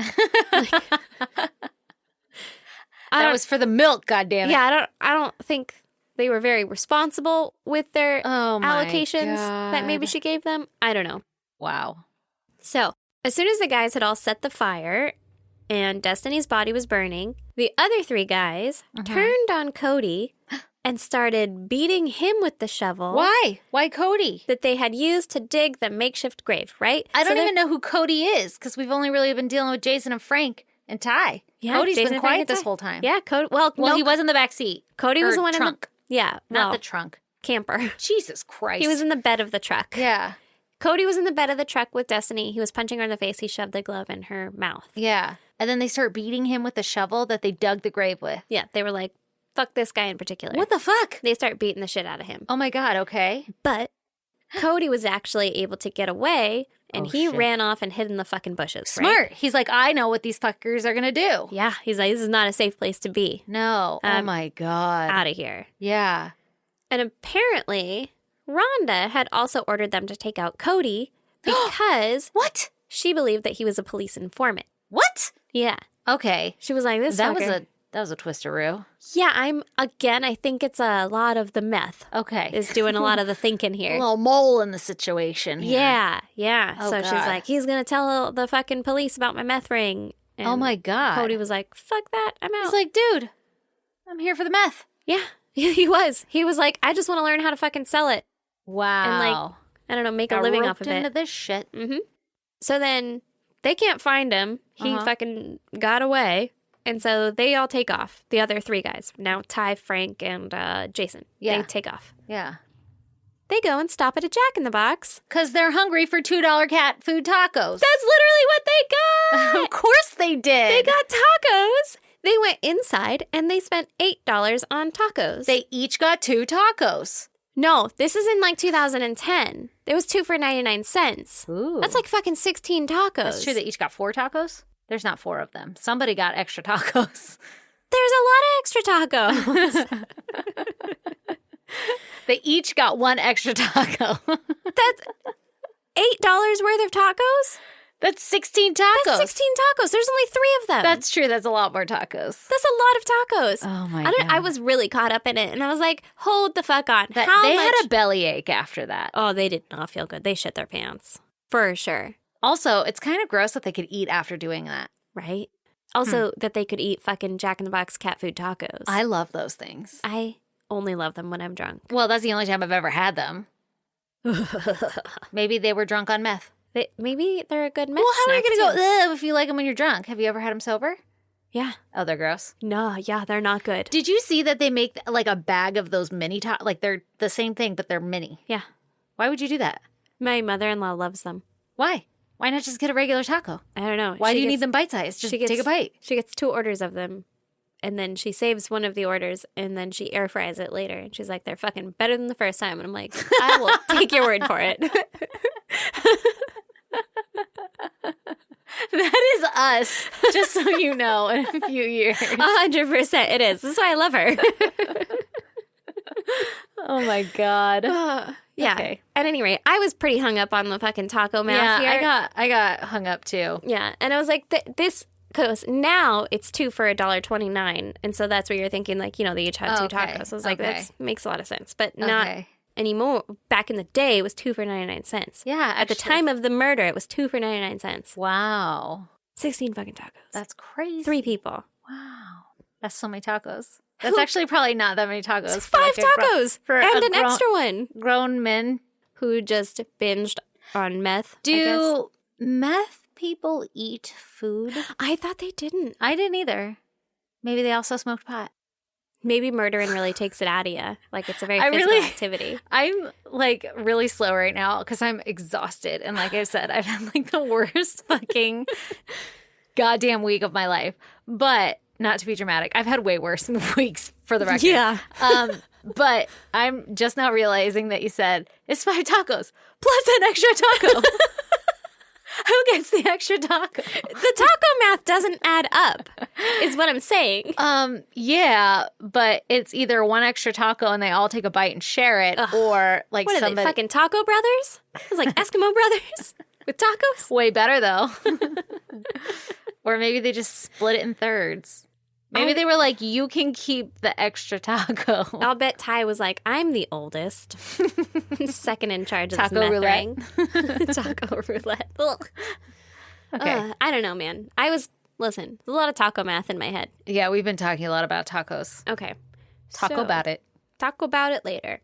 That was for the milk, goddammit. Yeah, I don't think they were very responsible with their allocations that maybe she gave them. I don't know. Wow. So, as soon as the guys had all set the fire and Destiny's body was burning, the other three guys turned on Cody and started beating him with the shovel. Why? Why Cody? That they had used to dig the makeshift grave, right? I don't even know who Cody is because we've only really been dealing with Jason and Frank and Ty. Yeah, Cody's Jason been quiet this whole time. Yeah, Cody. Well, he was in the back seat. Cody was the one trunk. Not the trunk. Camper. Jesus Christ. He was in the bed of the truck. Yeah. Cody was in the bed of the truck with Destiny. He was punching her in the face. He shoved the glove in her mouth. Yeah. And then they start beating him with the shovel that they dug the grave with. Yeah, they were like, fuck this guy in particular. What the fuck? They start beating the shit out of him. Oh my God, okay. But Cody was actually able to get away, and he ran off and hid in the fucking bushes. Smart. Right? He's like, I know what these fuckers are going to do. Yeah, he's like, this is not a safe place to be. No. Oh my God. Out of here. Yeah. And apparently, Rhonda had also ordered them to take out Cody because what? She believed that he was a police informant. What? Yeah. Okay. She was like, this fucker. That was a twisteroo. Yeah, I think it's a lot of the meth. Okay. Is doing a lot of the thinking here. A little mole in the situation here. Yeah. Oh, so God. she's like, he's going to tell the fucking police about my meth ring. And oh my God. Cody was like, fuck that, I'm out. He's like, dude, I'm here for the meth. Yeah, he was. He was like, I just want to learn how to fucking sell it. Wow. And like, I don't know, make a living off of it. into this shit. Mm-hmm. So then they can't find him. He fucking got away. And so they all take off. The other three guys. Now Ty, Frank, and Jason. Yeah. They take off. Yeah. They go and stop at a Jack in the Box. Because they're hungry for $2 cat food tacos. That's literally what they got. Of course they did. They got tacos. They went inside and they spent $8 on tacos. They each got 2 tacos. No, this is in like 2010. There was 2 for 99 cents. Ooh. That's like fucking 16 tacos. That's true. They each got 4 tacos? There's not 4 of them. Somebody got extra tacos. There's a lot of extra tacos. They each got 1 extra taco. That's $8 worth of tacos? That's 16 tacos. That's 16 tacos. There's only 3 of them. That's true. That's a lot more tacos. That's a lot of tacos. Oh my God. I was really caught up in it. And I was like, hold the fuck on. They had a bellyache after that. Oh, they did not feel good. They shit their pants. For sure. Also, it's kind of gross that they could eat after doing that. Right? Also, that they could eat fucking Jack in the Box cat food tacos. I love those things. I only love them when I'm drunk. Well, that's the only time I've ever had them. Maybe they were drunk on meth. Maybe they're a good meth Well, how are you snack, going to too. go, ugh, if you like them when you're drunk? Have you ever had them sober? Yeah. Oh, they're gross? No, yeah, they're not good. Did you see that they make like a bag of those mini tacos? Like they're the same thing, but they're mini. Yeah. Why would you do that? My mother-in-law loves them. Why? Why not just get a regular taco? I don't know. Why do you need them bite-sized? Just take a bite. She gets 2 orders of them, and then she saves one of the orders, and then she air fries it later. And she's like, they're fucking better than the first time. And I'm like, I will take your word for it. That is us, just so you know, in a few years. 100% it is. This is why I love her. Oh, my God. Yeah. Okay. At any rate, I was pretty hung up on the fucking taco math Yeah, here. I got hung up, too. Yeah, and I was like, this goes, now it's 2 for $1.29. And so that's where you're thinking, like, you know, they each had 2 tacos. So I was like, that makes a lot of sense. But not anymore. Back in the day, it was 2 for 99 cents. Yeah. At the time of the murder, it was 2 for 99 cents. Wow. 16 fucking tacos. That's crazy. 3 people. Wow. That's so many tacos. That's actually probably not that many tacos. It's 5 tacos and an extra one. Grown men who just binged on meth. Do meth people eat food? I thought they didn't. I didn't either. Maybe they also smoked pot. Maybe murdering really takes it out of you. Like, it's a very physical activity. I'm, like, really slow right now because I'm exhausted. And like I said, I've had, like, the worst fucking goddamn week of my life. But not to be dramatic, I've had way worse weeks, for the record. Yeah. But I'm just now realizing that you said it's 5 tacos plus an extra taco. Who gets the extra taco? The taco math doesn't add up, is what I'm saying. Yeah, but it's either one extra taco and they all take a bite and share it, or like what are they, fucking Taco Brothers? It's like Eskimo Brothers with tacos? Way better, though. Or maybe they just split it in thirds. Maybe they were like, you can keep the extra taco. I'll bet Ty was like, I'm the oldest. Second in charge of taco this meth roulette. ring. Taco roulette. Ugh. Okay. I don't know, man. Listen, there's a lot of taco math in my head. Yeah, we've been talking a lot about tacos. Okay. Talk about it. Talk about it later.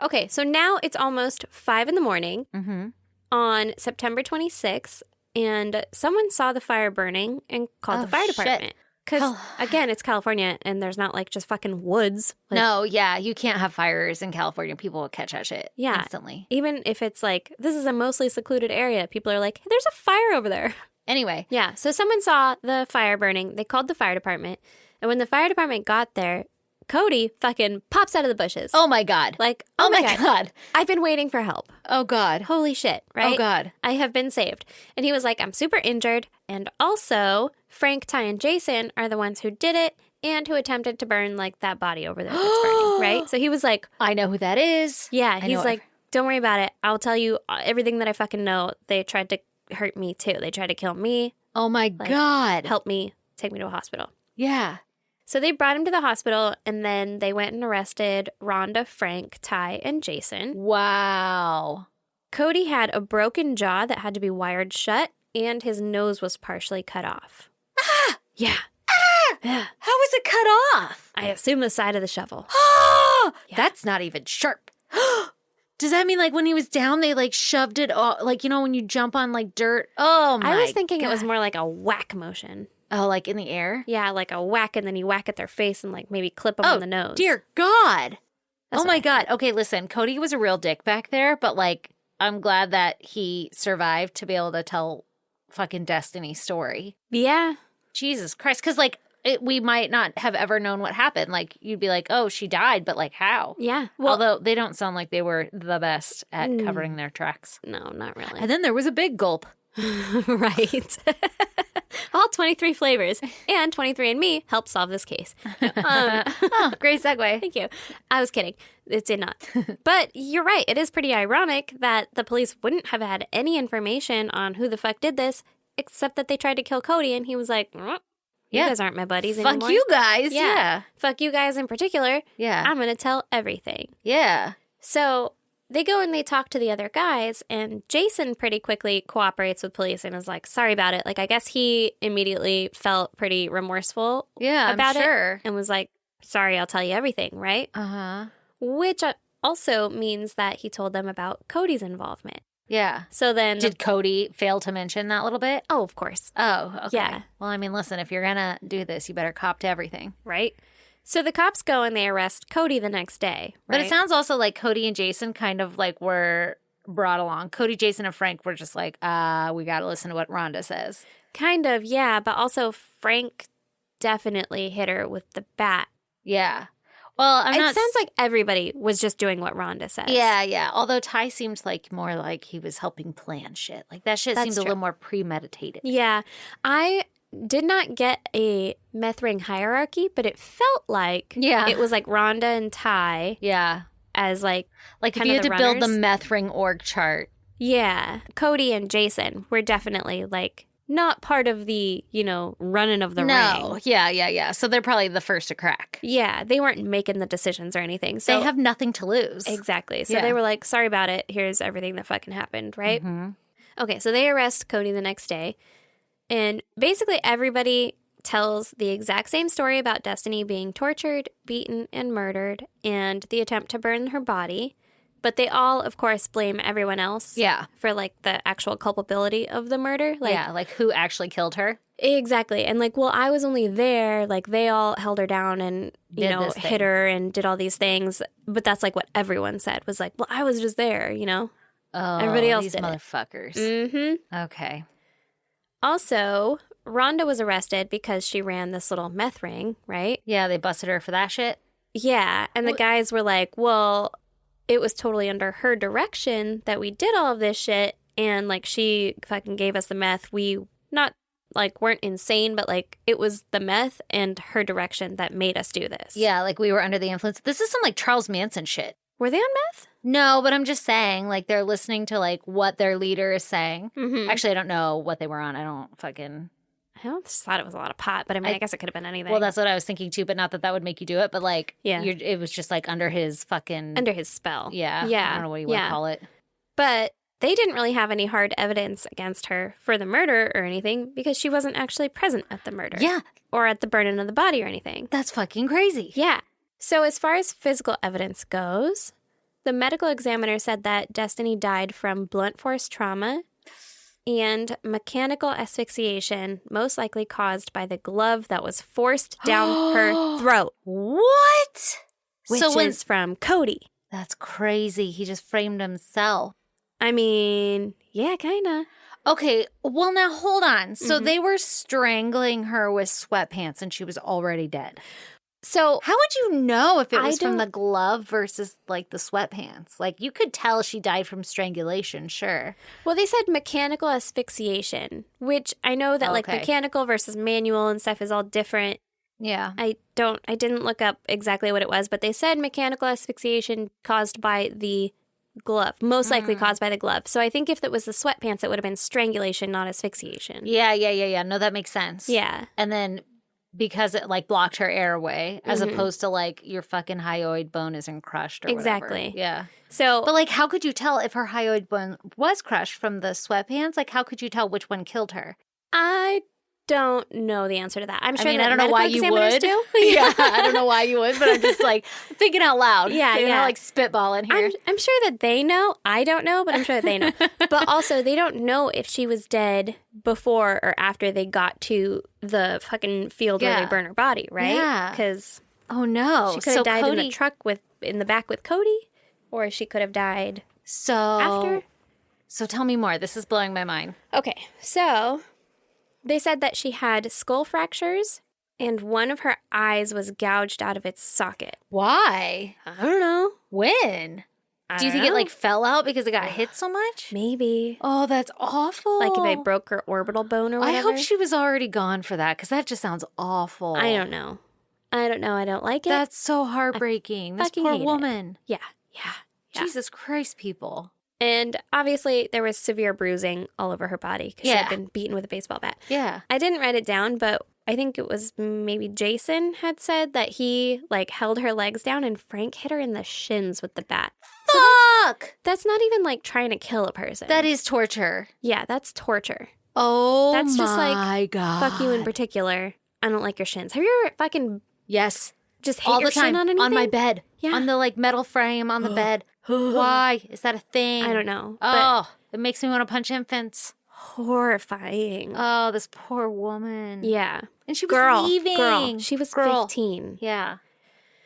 Okay, so now it's almost 5 a.m. On September 26th, and someone saw the fire burning and called the fire department. Because, again, it's California, and there's not, like, just fucking woods. Like, no, yeah, you can't have fires in California. People will catch that shit instantly. Even if it's, like, this is a mostly secluded area, people are like, hey, there's a fire over there. Anyway. Yeah, so someone saw the fire burning. They called the fire department. And when the fire department got there, Cody fucking pops out of the bushes. Oh, my God. Like, oh my God. I've been waiting for help. Oh, God. Holy shit, right? Oh, God. I have been saved. And he was like, I'm super injured. And also, Frank, Ty, and Jason are the ones who did it and who attempted to burn, like, that body over there that's burning, right? So he was like, I know who that is. Yeah, he's like, don't worry about it. I'll tell you everything that I fucking know. They tried to hurt me, too. They tried to kill me. Oh, my God. Help me. Take me to a hospital. Yeah. So they brought him to the hospital, and then they went and arrested Rhonda, Frank, Ty, and Jason. Wow. Cody had a broken jaw that had to be wired shut, and his nose was partially cut off. Ah! Yeah. Ah! Yeah. How was it cut off? I assume the side of the shovel. Oh! Yeah. That's not even sharp. Does that mean, like, when he was down, they, like, shoved it all, like, you know, when you jump on, like, dirt? Oh, my God. I was thinking it was more like a whack motion. Oh, like in the air? Yeah, like a whack, and then you whack at their face and, like, maybe clip them on the nose. Dear God. That's oh, my God. Okay, listen, Cody was a real dick back there, but, like, I'm glad that he survived to be able to tell fucking Destiny's story. Yeah. Jesus Christ. Because, like, we might not have ever known what happened. Like, you'd be like, oh, she died, but, like, how? Yeah. Well, although they don't sound like they were the best at covering their tracks. No, not really. And then there was a big gulp. Right. All 23 flavors. And 23andMe helped solve this case. Oh, great segue. Thank you. I was kidding. It did not. But you're right. It is pretty ironic that the police wouldn't have had any information on who the fuck did this, except that they tried to kill Cody, and he was like, you guys aren't my buddies anymore. Fuck you guys. Yeah. Fuck you guys in particular. Yeah. I'm going to tell everything. Yeah. So they go and they talk to the other guys, and Jason pretty quickly cooperates with police and is like, sorry about it. Like, I guess he immediately felt pretty remorseful about it and was like, sorry, I'll tell you everything, right? Uh-huh. Which also means that he told them about Cody's involvement. Yeah. So then... Did Cody fail to mention that little bit? Oh, of course. Oh, okay. Yeah. Well, I mean, listen, if you're going to do this, you better cop to everything. Right? So the cops go and they arrest Cody the next day. Right? But it sounds also like Cody and Jason kind of like were brought along. Cody, Jason, and Frank were just like, we got to listen to what Rhonda says. Kind of, yeah. But also Frank definitely hit her with the bat. Yeah. Well, it sounds like everybody was just doing what Rhonda says. Yeah, yeah. Although Ty seemed like more like he was helping plan shit. Like that shit seemed a little more premeditated. Yeah. I did not get a meth ring hierarchy, but it felt like it was like Rhonda and Ty. Yeah. As like if you had to build the meth ring org chart. Yeah. Cody and Jason were definitely like not part of the, running of the ring. No. Yeah. So they're probably the first to crack. Yeah. They weren't making the decisions or anything. So they have nothing to lose. Exactly. So they were like, sorry about it. Here's everything that fucking happened, right? Mm-hmm. Okay. So they arrest Cody the next day. And basically everybody tells the exact same story about Destiny being tortured, beaten, and murdered, and the attempt to burn her body. But they all, of course, blame everyone else for, like, the actual culpability of the murder. Like who actually killed her. Exactly. And, like, well, I was only there. Like, they all held her down and, hit her and did all these things. But that's, like, what everyone said was like, well, I was just there, Oh, everybody else these did motherfuckers. Mm-hmm. Okay. Also, Rhonda was arrested because she ran this little meth ring, right? Yeah, they busted her for that shit. Yeah. And the guys were like, well, it was totally under her direction that we did all of this shit. And, like, she fucking gave us the meth. We weren't insane, but, like, it was the meth and her direction that made us do this. Yeah, like we were under the influence. This is some, like, Charles Manson shit. Were they on meth? No, but I'm just saying, like, they're listening to, like, what their leader is saying. Mm-hmm. Actually, I don't know what they were on. I just thought it was a lot of pot, but I guess it could have been anything. Well, that's what I was thinking, too, but not that would make you do it. But, like, it was just, like, under his spell. Yeah. I don't know what you want to call it. But they didn't really have any hard evidence against her for the murder or anything because she wasn't actually present at the murder. Yeah. Or at the burning of the body or anything. That's fucking crazy. Yeah. So as far as physical evidence goes, the medical examiner said that Destiny died from blunt force trauma and mechanical asphyxiation, most likely caused by the glove that was forced down her throat. What? Which is from Cody. That's crazy. He just framed himself. I mean, yeah, kind of. Okay, well, now hold on. So they were strangling her with sweatpants and she was already dead. So how would you know if it was from the glove versus, like, the sweatpants? Like, you could tell she died from strangulation, sure. Well, they said mechanical asphyxiation, which I know that, like, mechanical versus manual and stuff is all different. Yeah. I didn't look up exactly what it was, but they said mechanical asphyxiation caused by the glove, most likely caused by the glove. So I think if it was the sweatpants, it would have been strangulation, not asphyxiation. Yeah. No, that makes sense. Yeah. And then because it, like, blocked her airway as opposed to, like, your fucking hyoid bone isn't crushed or exactly. whatever. Yeah. So, but, like, how could you tell if her hyoid bone was crushed from the sweatpants? Like, how could you tell which one killed her? I don't know the answer to that. I'm sure I don't know why you would. Do. Yeah, I don't know why you would, but I'm just, like, thinking out loud. Yeah. Like, spitballing here. I'm sure that they know. I don't know, but I'm sure that they know. But also, they don't know if she was dead before or after they got to the fucking field where they burn her body, right? Yeah. Because oh no, she could have died in the truck in the back with Cody, or she could have died after. So tell me more. This is blowing my mind. Okay, so they said that she had skull fractures and one of her eyes was gouged out of its socket. Why? I don't know. When? Do you think it, like, fell out because it got hit so much? Maybe. Oh, that's awful. Like if it broke her orbital bone or whatever. I hope she was already gone for that because that just sounds awful. I don't know. I don't like it. That's so heartbreaking. This poor woman. Yeah. Jesus Christ, people. And obviously there was severe bruising all over her body because she had been beaten with a baseball bat. Yeah. I didn't write it down, but I think it was maybe Jason had said that he, like, held her legs down and Frank hit her in the shins with the bat. Fuck! That's not even, like, trying to kill a person. That is torture. Yeah, that's torture. Oh, that's just my God. Fuck you in particular. I don't like your shins. Have you ever fucking... Yes. Just hit all your the time shin on anything? On my bed. Yeah. On the, like, metal frame on the bed. Why? Is that a thing? I don't know. Oh. It makes me want to punch infants. Horrifying. Oh, this poor woman. Yeah. And she was leaving. Girl. She was 15. Yeah.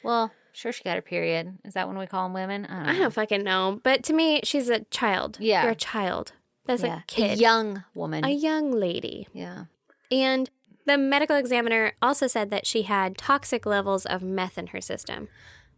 Well, sure she got her period. Is that when we call them women? I don't fucking know. But to me, she's a child. Yeah. You're a child. That's a kid. A young woman. A young lady. Yeah. And the medical examiner also said that she had toxic levels of meth in her system.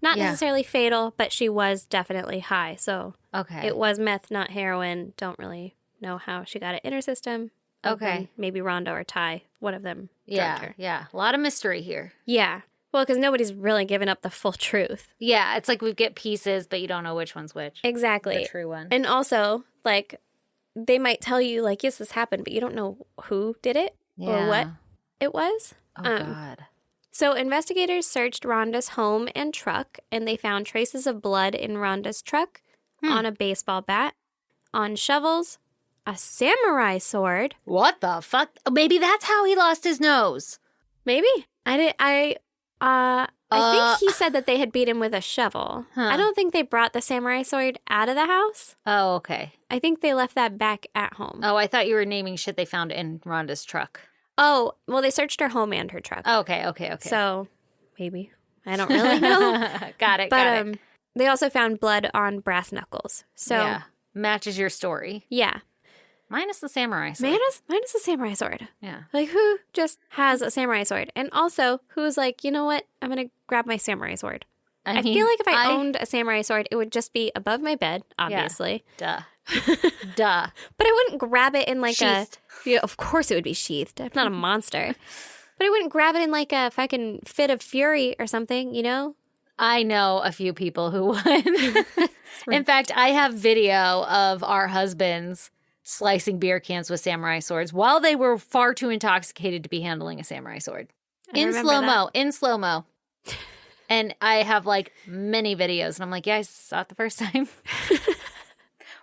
Not necessarily fatal, but she was definitely high. So it was meth, not heroin. Don't really know how she got it in her system. Okay. Maybe Rhonda or Ty, one of them drugged her. Yeah. A lot of mystery here. Yeah. Well, because nobody's really given up the full truth. Yeah. It's like we get pieces, but you don't know which one's which. Exactly. The true one. And also, like, they might tell you, like, yes, this happened, but you don't know who did it or what it was. Oh, God. So investigators searched Rhonda's home and truck, and they found traces of blood in Rhonda's truck, on a baseball bat, on shovels, a samurai sword. What the fuck? Maybe that's how he lost his nose. Maybe. I think he said that they had beat him with a shovel. Huh. I don't think they brought the samurai sword out of the house. Oh, okay. I think they left that back at home. Oh, I thought you were naming shit they found in Rhonda's truck. Oh, well, they searched her home and her truck. Okay. So, maybe. I don't really know. Got it. They also found blood on brass knuckles. So, matches your story. Yeah. Minus the samurai sword. Minus the samurai sword. Yeah. Like, who just has a samurai sword? And also, who's like, you know what? I'm going to grab my samurai sword. I feel like if I owned a samurai sword, it would just be above my bed, obviously. Yeah. Duh. But I wouldn't grab it in like sheathed. Yeah, of course it would be sheathed. I'm not a monster. But I wouldn't grab it in like a fucking fit of fury or something, you know? I know a few people who would. In fact, I have video of our husbands slicing beer cans with samurai swords while they were far too intoxicated to be handling a samurai sword. In slow-mo. And I have like many videos and I'm like, yeah, I saw it the first time.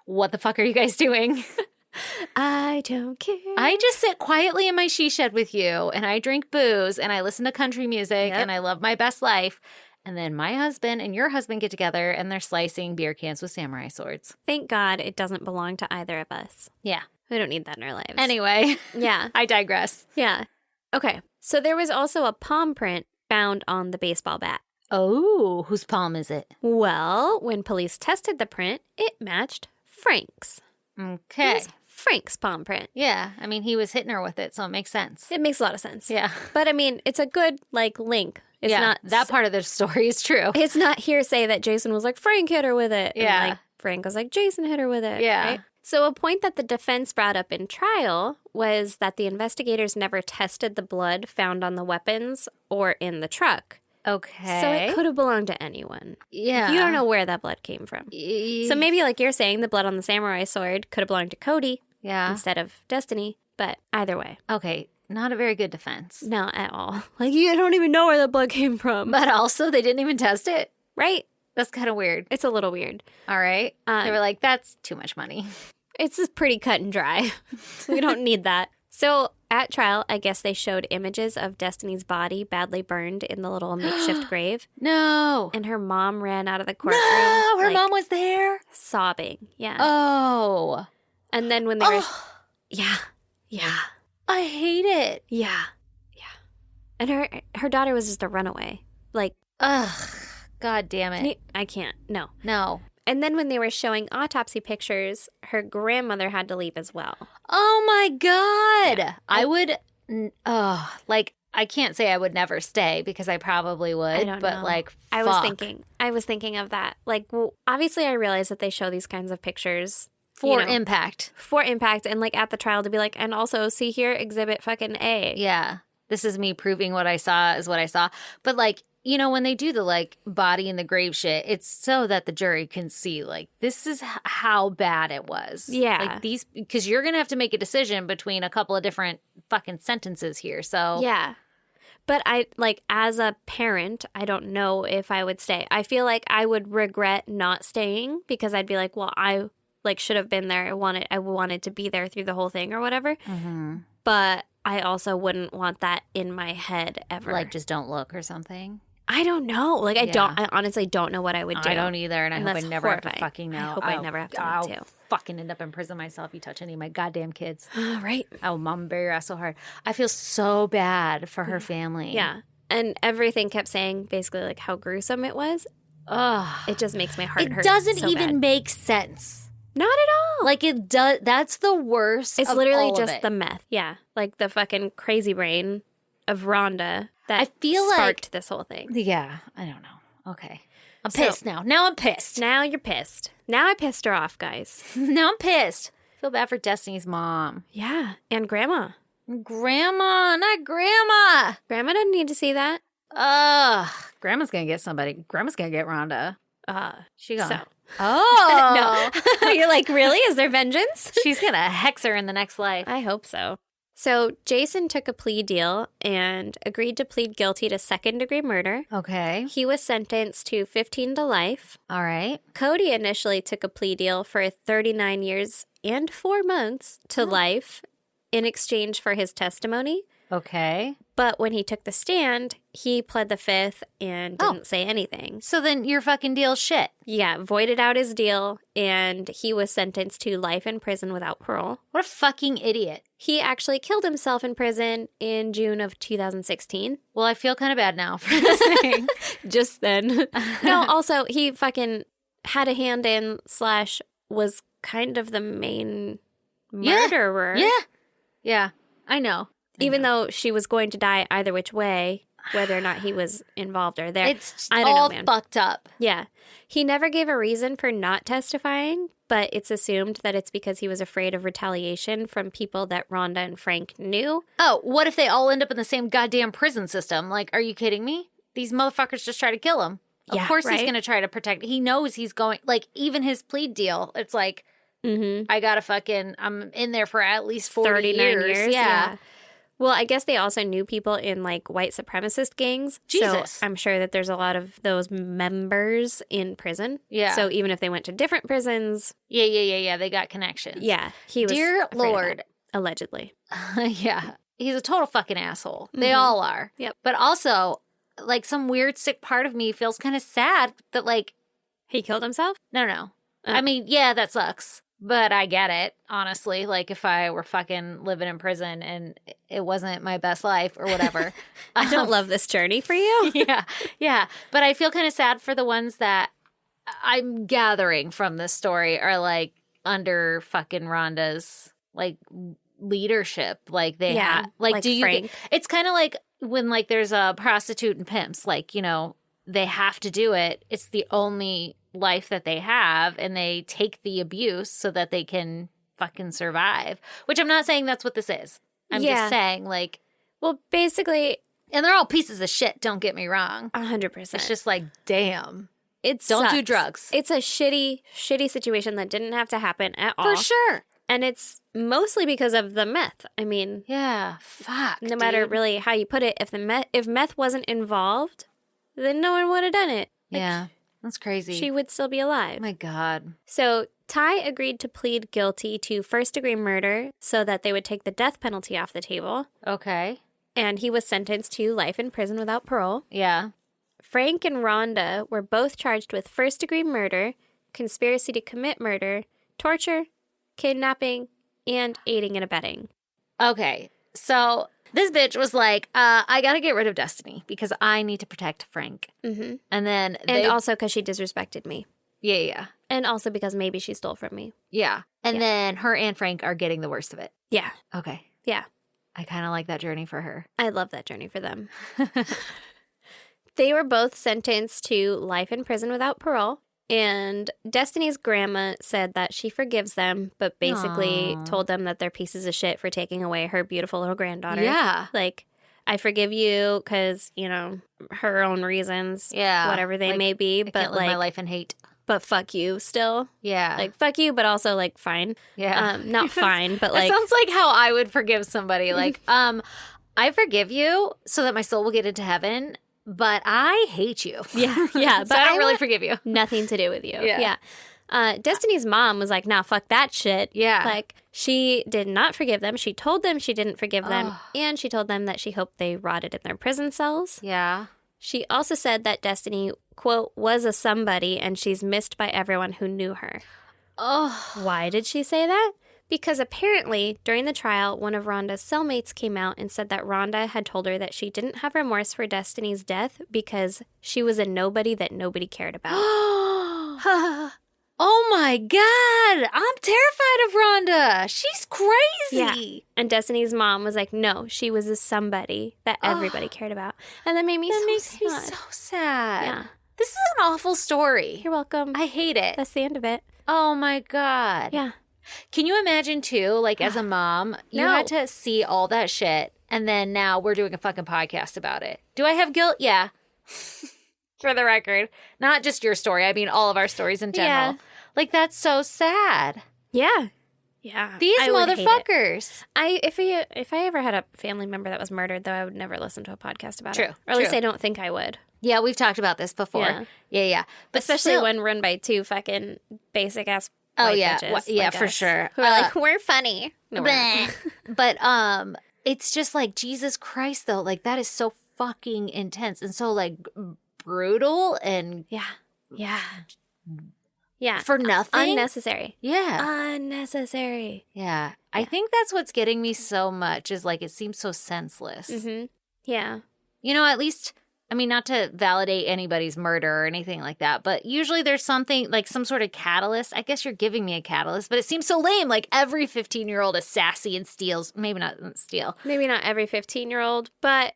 What the fuck are you guys doing? I don't care. I just sit quietly in my she shed with you and I drink booze and I listen to country music and I love my best life. And then my husband and your husband get together and they're slicing beer cans with samurai swords. Thank God it doesn't belong to either of us. Yeah. We don't need that in our lives. Anyway. Yeah. I digress. Yeah. Okay. So there was also a palm print found on the baseball bat. Oh, whose palm is it? Well, when police tested the print, it matched Frank's. Okay. It was Frank's palm print. Yeah. I mean, he was hitting her with it, so it makes sense. It makes a lot of sense. Yeah. But I mean, it's a good, like, link. It's not that part of the story is true. It's not hearsay that Jason was like, Frank hit her with it. Yeah. And, like, Frank was like, Jason hit her with it. Yeah. Right? So a point that the defense brought up in trial was that the investigators never tested the blood found on the weapons or in the truck. Okay. So it could have belonged to anyone. Yeah. You don't know where that blood came from. So maybe, like you're saying, the blood on the samurai sword could have belonged to Cody instead of Destiny. But either way. Okay. Not a very good defense. Not at all. Like, you don't even know where the blood came from. But also, they didn't even test it. Right? That's kind of weird. It's a little weird. All right. They were like, that's too much money. It's just pretty cut and dry. We don't need that. So at trial, I guess they showed images of Destiny's body badly burned in the little makeshift grave. No. And her mom ran out of the courtroom. No, her mom was there? Sobbing. Yeah. Oh. And then when they were... Yeah. I hate it. Yeah. And her daughter was just a runaway. Like... Ugh. God damn it. I can't. No. And then when they were showing autopsy pictures, her grandmother had to leave as well. Oh my God. Yeah. I would, I can't say I would never stay because I probably would. I don't know. Like, fuck. I was thinking of that. Like, well, obviously I realize that they show these kinds of pictures. For impact. And like at the trial to be like, and also see here, exhibit fucking A. Yeah. This is me proving what I saw is what I saw. But like, you know, when they do the, like, body in the grave shit, it's so that the jury can see, like, this is how bad it was. Yeah. Like, because you're going to have to make a decision between a couple of different fucking sentences here, so. Yeah. But as a parent, I don't know if I would stay. I feel like I would regret not staying because I'd be like, well, I, should have been there. I wanted to be there through the whole thing or whatever. Mm-hmm. But I also wouldn't want that in my head ever. Like, just don't look or something? I don't know. Like, I honestly don't know what I would do. I don't either, and I hope I never have to fucking know. I hope I never have to know, I'll too. fucking end up in prison myself if you touch any of my goddamn kids. Right. Oh, mom, bury your ass so hard. I feel so bad for her family. Yeah. And everything kept saying basically like how gruesome it was. Ugh. It just makes my heart hurt. It doesn't so even bad. make sense. Not at all. Like, it does. That's the worst. It's of literally all of just it. the meth. Yeah. Like the fucking crazy brain of Rhonda that I feel sparked like this whole thing. Yeah, I don't know. Okay. I'm So- pissed now. Now I'm pissed. Now you're pissed. Now I pissed her off, guys. Now I'm pissed. Feel bad for Destiny's mom. Yeah. And Grandma. Grandma, not Grandma. Grandma doesn't need to see that. Grandma's gonna get somebody. Grandma's gonna get Rhonda. She gonna. So. Oh. No. You're like, really? Is there vengeance? She's gonna hex her in the next life. I hope so. So Jason took a plea deal and agreed to plead guilty to second-degree murder. Okay. He was sentenced to 15 to life. All right. Cody initially took a plea deal for 39 years and 4 months to life in exchange for his testimony. Okay. But when he took the stand, he pled the fifth and didn't say anything. So then your fucking deal's shit. Yeah, voided out his deal, and he was sentenced to life in prison without parole. What a fucking idiot. He actually killed himself in prison in June of 2016. Well, I feel kind of bad now for listening. Just then. No, also, he fucking had a hand in / was kind of the main murderer. Yeah. Yeah. I know. Even though she was going to die either which way, whether or not he was involved or there. It's I don't all know, man. fucked up. Yeah. He never gave a reason for not testifying, but it's assumed that it's because he was afraid of retaliation from people that Rhonda and Frank knew. Oh, what if they all end up in the same goddamn prison system? Like, are you kidding me? These motherfuckers just try to kill him. Of Yeah, course he's right? going to try to protect. He knows he's going, like, even his plea deal, it's like, I got to fucking, I'm in there for at least 40 years. Yeah. Well, I guess they also knew people in like white supremacist gangs. Jesus. So I'm sure that there's a lot of those members in prison. Yeah. So even if they went to different prisons. Yeah. They got connections. Yeah. He was. Dear afraid of Lord. that, allegedly. Yeah. He's a total fucking asshole. They all are. Yep. But also, like, some weird, sick part of me feels kind of sad that, like, He killed himself? no. I mean, yeah, that sucks. But I get it, honestly. Like, if I were fucking living in prison and it wasn't my best life or whatever. I don't love this journey for you. Yeah. But I feel kind of sad for the ones that I'm gathering from this story are, like, under fucking Rhonda's, like, leadership. Like, they have, like, do you Frank. it's kind of like when, like, there's a prostitute and pimps, like, you know, they have to do it. It's the only life that they have, and they take the abuse so that they can fucking survive. Which I'm not saying that's what this is. I'm just saying, like, Well, basically, and they're all pieces of shit, don't get me wrong. 100%. It's just like, damn. It Don't do sucks. drugs. It's a shitty situation that didn't have to happen at all. For sure. And it's mostly because of the meth. I mean, Yeah. Fuck. no matter dude. really how you put it, if meth wasn't involved, then no one would have done it. Like, Yeah. That's crazy. she would still be alive. Oh my God. So Ty agreed to plead guilty to first-degree murder so that they would take the death penalty off the table. Okay. And he was sentenced to life in prison without parole. Yeah. Frank and Rhonda were both charged with first-degree murder, conspiracy to commit murder, torture, kidnapping, and aiding and abetting. Okay. So this bitch was like, I got to get rid of Destiny because I need to protect Frank. Mm-hmm. And then And also because she disrespected me. Yeah. And also because maybe she stole from me. Yeah. And Yeah. then her and Frank are getting the worst of it. Yeah. Okay. Yeah. I kind of like that journey for her. I love that journey for them. They were both sentenced to life in prison without parole. And Destiny's grandma said that she forgives them, but basically Aw. told them that they're pieces of shit for taking away her beautiful little granddaughter. Yeah. Like, I forgive you because, you know, her own reasons. Yeah. Whatever they Like, may be. I But, can't live my like, life in hate. but fuck you still. Yeah. Like, fuck you, but also, like, fine. yeah. Not fine, but, That like, sounds like how I would forgive somebody. Like, I forgive you so that my soul will get into heaven, but I hate you. yeah, yeah. So I don't really want forgive you. nothing to do with you. Yeah. Destiny's mom was like, nah, fuck that shit. Yeah. Like, she did not forgive them. She told them she didn't forgive them. And she told them that she hoped they rotted in their prison cells. Yeah. She also said that Destiny, quote, was a somebody and she's missed by everyone who knew her. Oh. Why did she say that? Because apparently, during the trial, one of Rhonda's cellmates came out and said that Rhonda had told her that she didn't have remorse for Destiny's death because she was a nobody that nobody cared about. Oh my God. I'm terrified of Rhonda. She's crazy. Yeah. And Destiny's mom was like, no, she was a somebody that everybody cared about. And that made me That so makes sad. me so sad. Yeah. This is an awful story. You're welcome. I hate it. That's the end of it. Oh my God. Yeah. Can you imagine too, like as a mom, you No. had to see all that shit and then now we're doing a fucking podcast about it. Do I have guilt? Yeah. For the record. Not just your story. I mean all of our stories in general. Yeah. Like that's so sad. Yeah. Yeah. These I would hate it. motherfuckers. If I ever had a family member that was murdered, though, I would never listen to a podcast about True, it. Or at least true. I don't think I would. Yeah, we've talked about this before. Yeah. But Especially still, when run by two fucking basic ass Oh, white yeah. bitches Yeah, like for us, sure. Who are like, we're funny. No, we're not. But it's just like Jesus Christ though. Like that is so fucking intense and so like brutal and Yeah. for nothing. Unnecessary. Yeah. Unnecessary. Yeah. I think that's what's getting me so much is like it seems so senseless. Mm-hmm. Yeah. You know, at least, I mean, not to validate anybody's murder or anything like that, but usually there's something like some sort of catalyst. I guess you're giving me a catalyst, but it seems so lame. Like every 15-year-old is sassy and steals. Maybe not steal. Maybe not every 15-year-old, but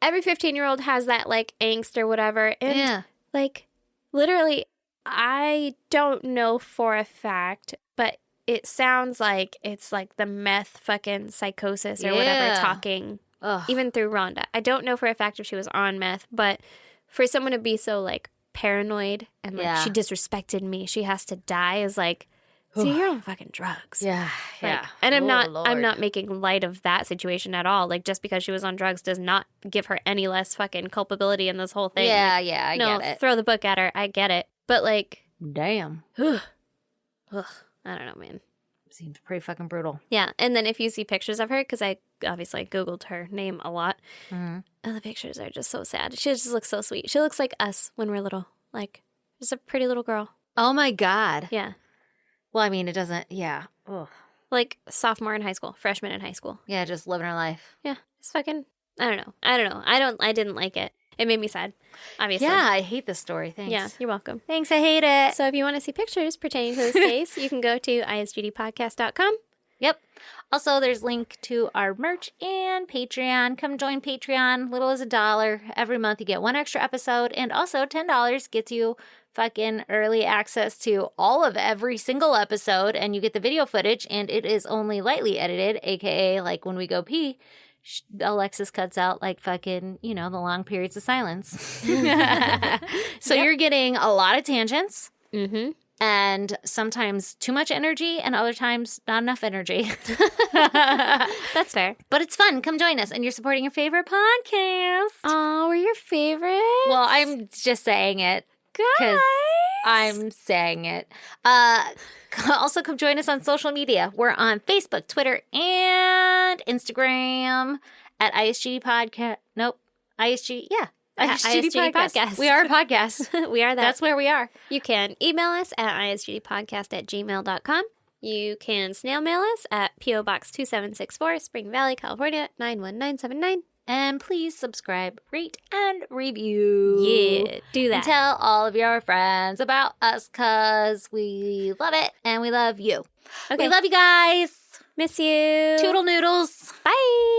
every 15-year-old has that like angst or whatever. And Yeah. like literally, I don't know for a fact, but it sounds like it's like the meth fucking psychosis or whatever Yeah. talking, Ugh. even through Rhonda. I don't know for a fact if she was on meth, but for someone to be so like paranoid and like Yeah. she disrespected me, she has to die is like, see, you're on fucking drugs. Yeah. Like, Yeah. and I'm Oh, not making light of that situation at all. Like just because she was on drugs does not give her any less fucking culpability in this whole thing. Yeah. Like, Yeah. I no, get it. throw the book at her. I get it. But like, Damn. ugh, I don't know, man. Seems pretty fucking brutal. Yeah, and then if you see pictures of her, because I obviously Googled her name a lot, Mhm. and the pictures are just so sad. She just looks so sweet. She looks like us when we're little. Like, just a pretty little girl. Oh my God. Yeah. Well, I mean, it doesn't. Yeah. Ugh. Like sophomore in high school, freshman in high school. Yeah. Just living her life. Yeah. It's fucking, I don't know. I didn't like it. It made me sad, obviously. Yeah. I hate this story. Thanks. Yeah, you're welcome. Thanks. I hate it. So if you want to see pictures pertaining to this case, you can go to isgdpodcast.com. Yep. Also, there's link to our merch and Patreon. Come join Patreon. Little as $1. Every month you get one extra episode. And also $10 gets you fucking early access to all of every single episode. And you get the video footage. And it is only lightly edited, a.k.a. like when we go pee, Alexis cuts out like fucking, the long periods of silence. So you're getting a lot of tangents. Mm-hmm. And sometimes too much energy and other times not enough energy. That's fair. But it's fun. Come join us. And you're supporting your favorite podcast. Oh, we're your favorite. Well, I'm just saying it. Guys. I'm saying it. Also, come join us on social media. We're on Facebook, Twitter, and Instagram at ISGD Podcast. Nope. ISG. Yeah. ISGD Podcast. We are a podcast. We are that. That's where we are. You can email us at isgdpodcast@gmail.com. You can snail mail us at P.O. Box 2764, Spring Valley, California, 91979. And please subscribe, rate, and review. Yeah, do that. And tell all of your friends about us because we love it and we love you. Okay. We love you guys. Miss you. Toodle noodles. Bye.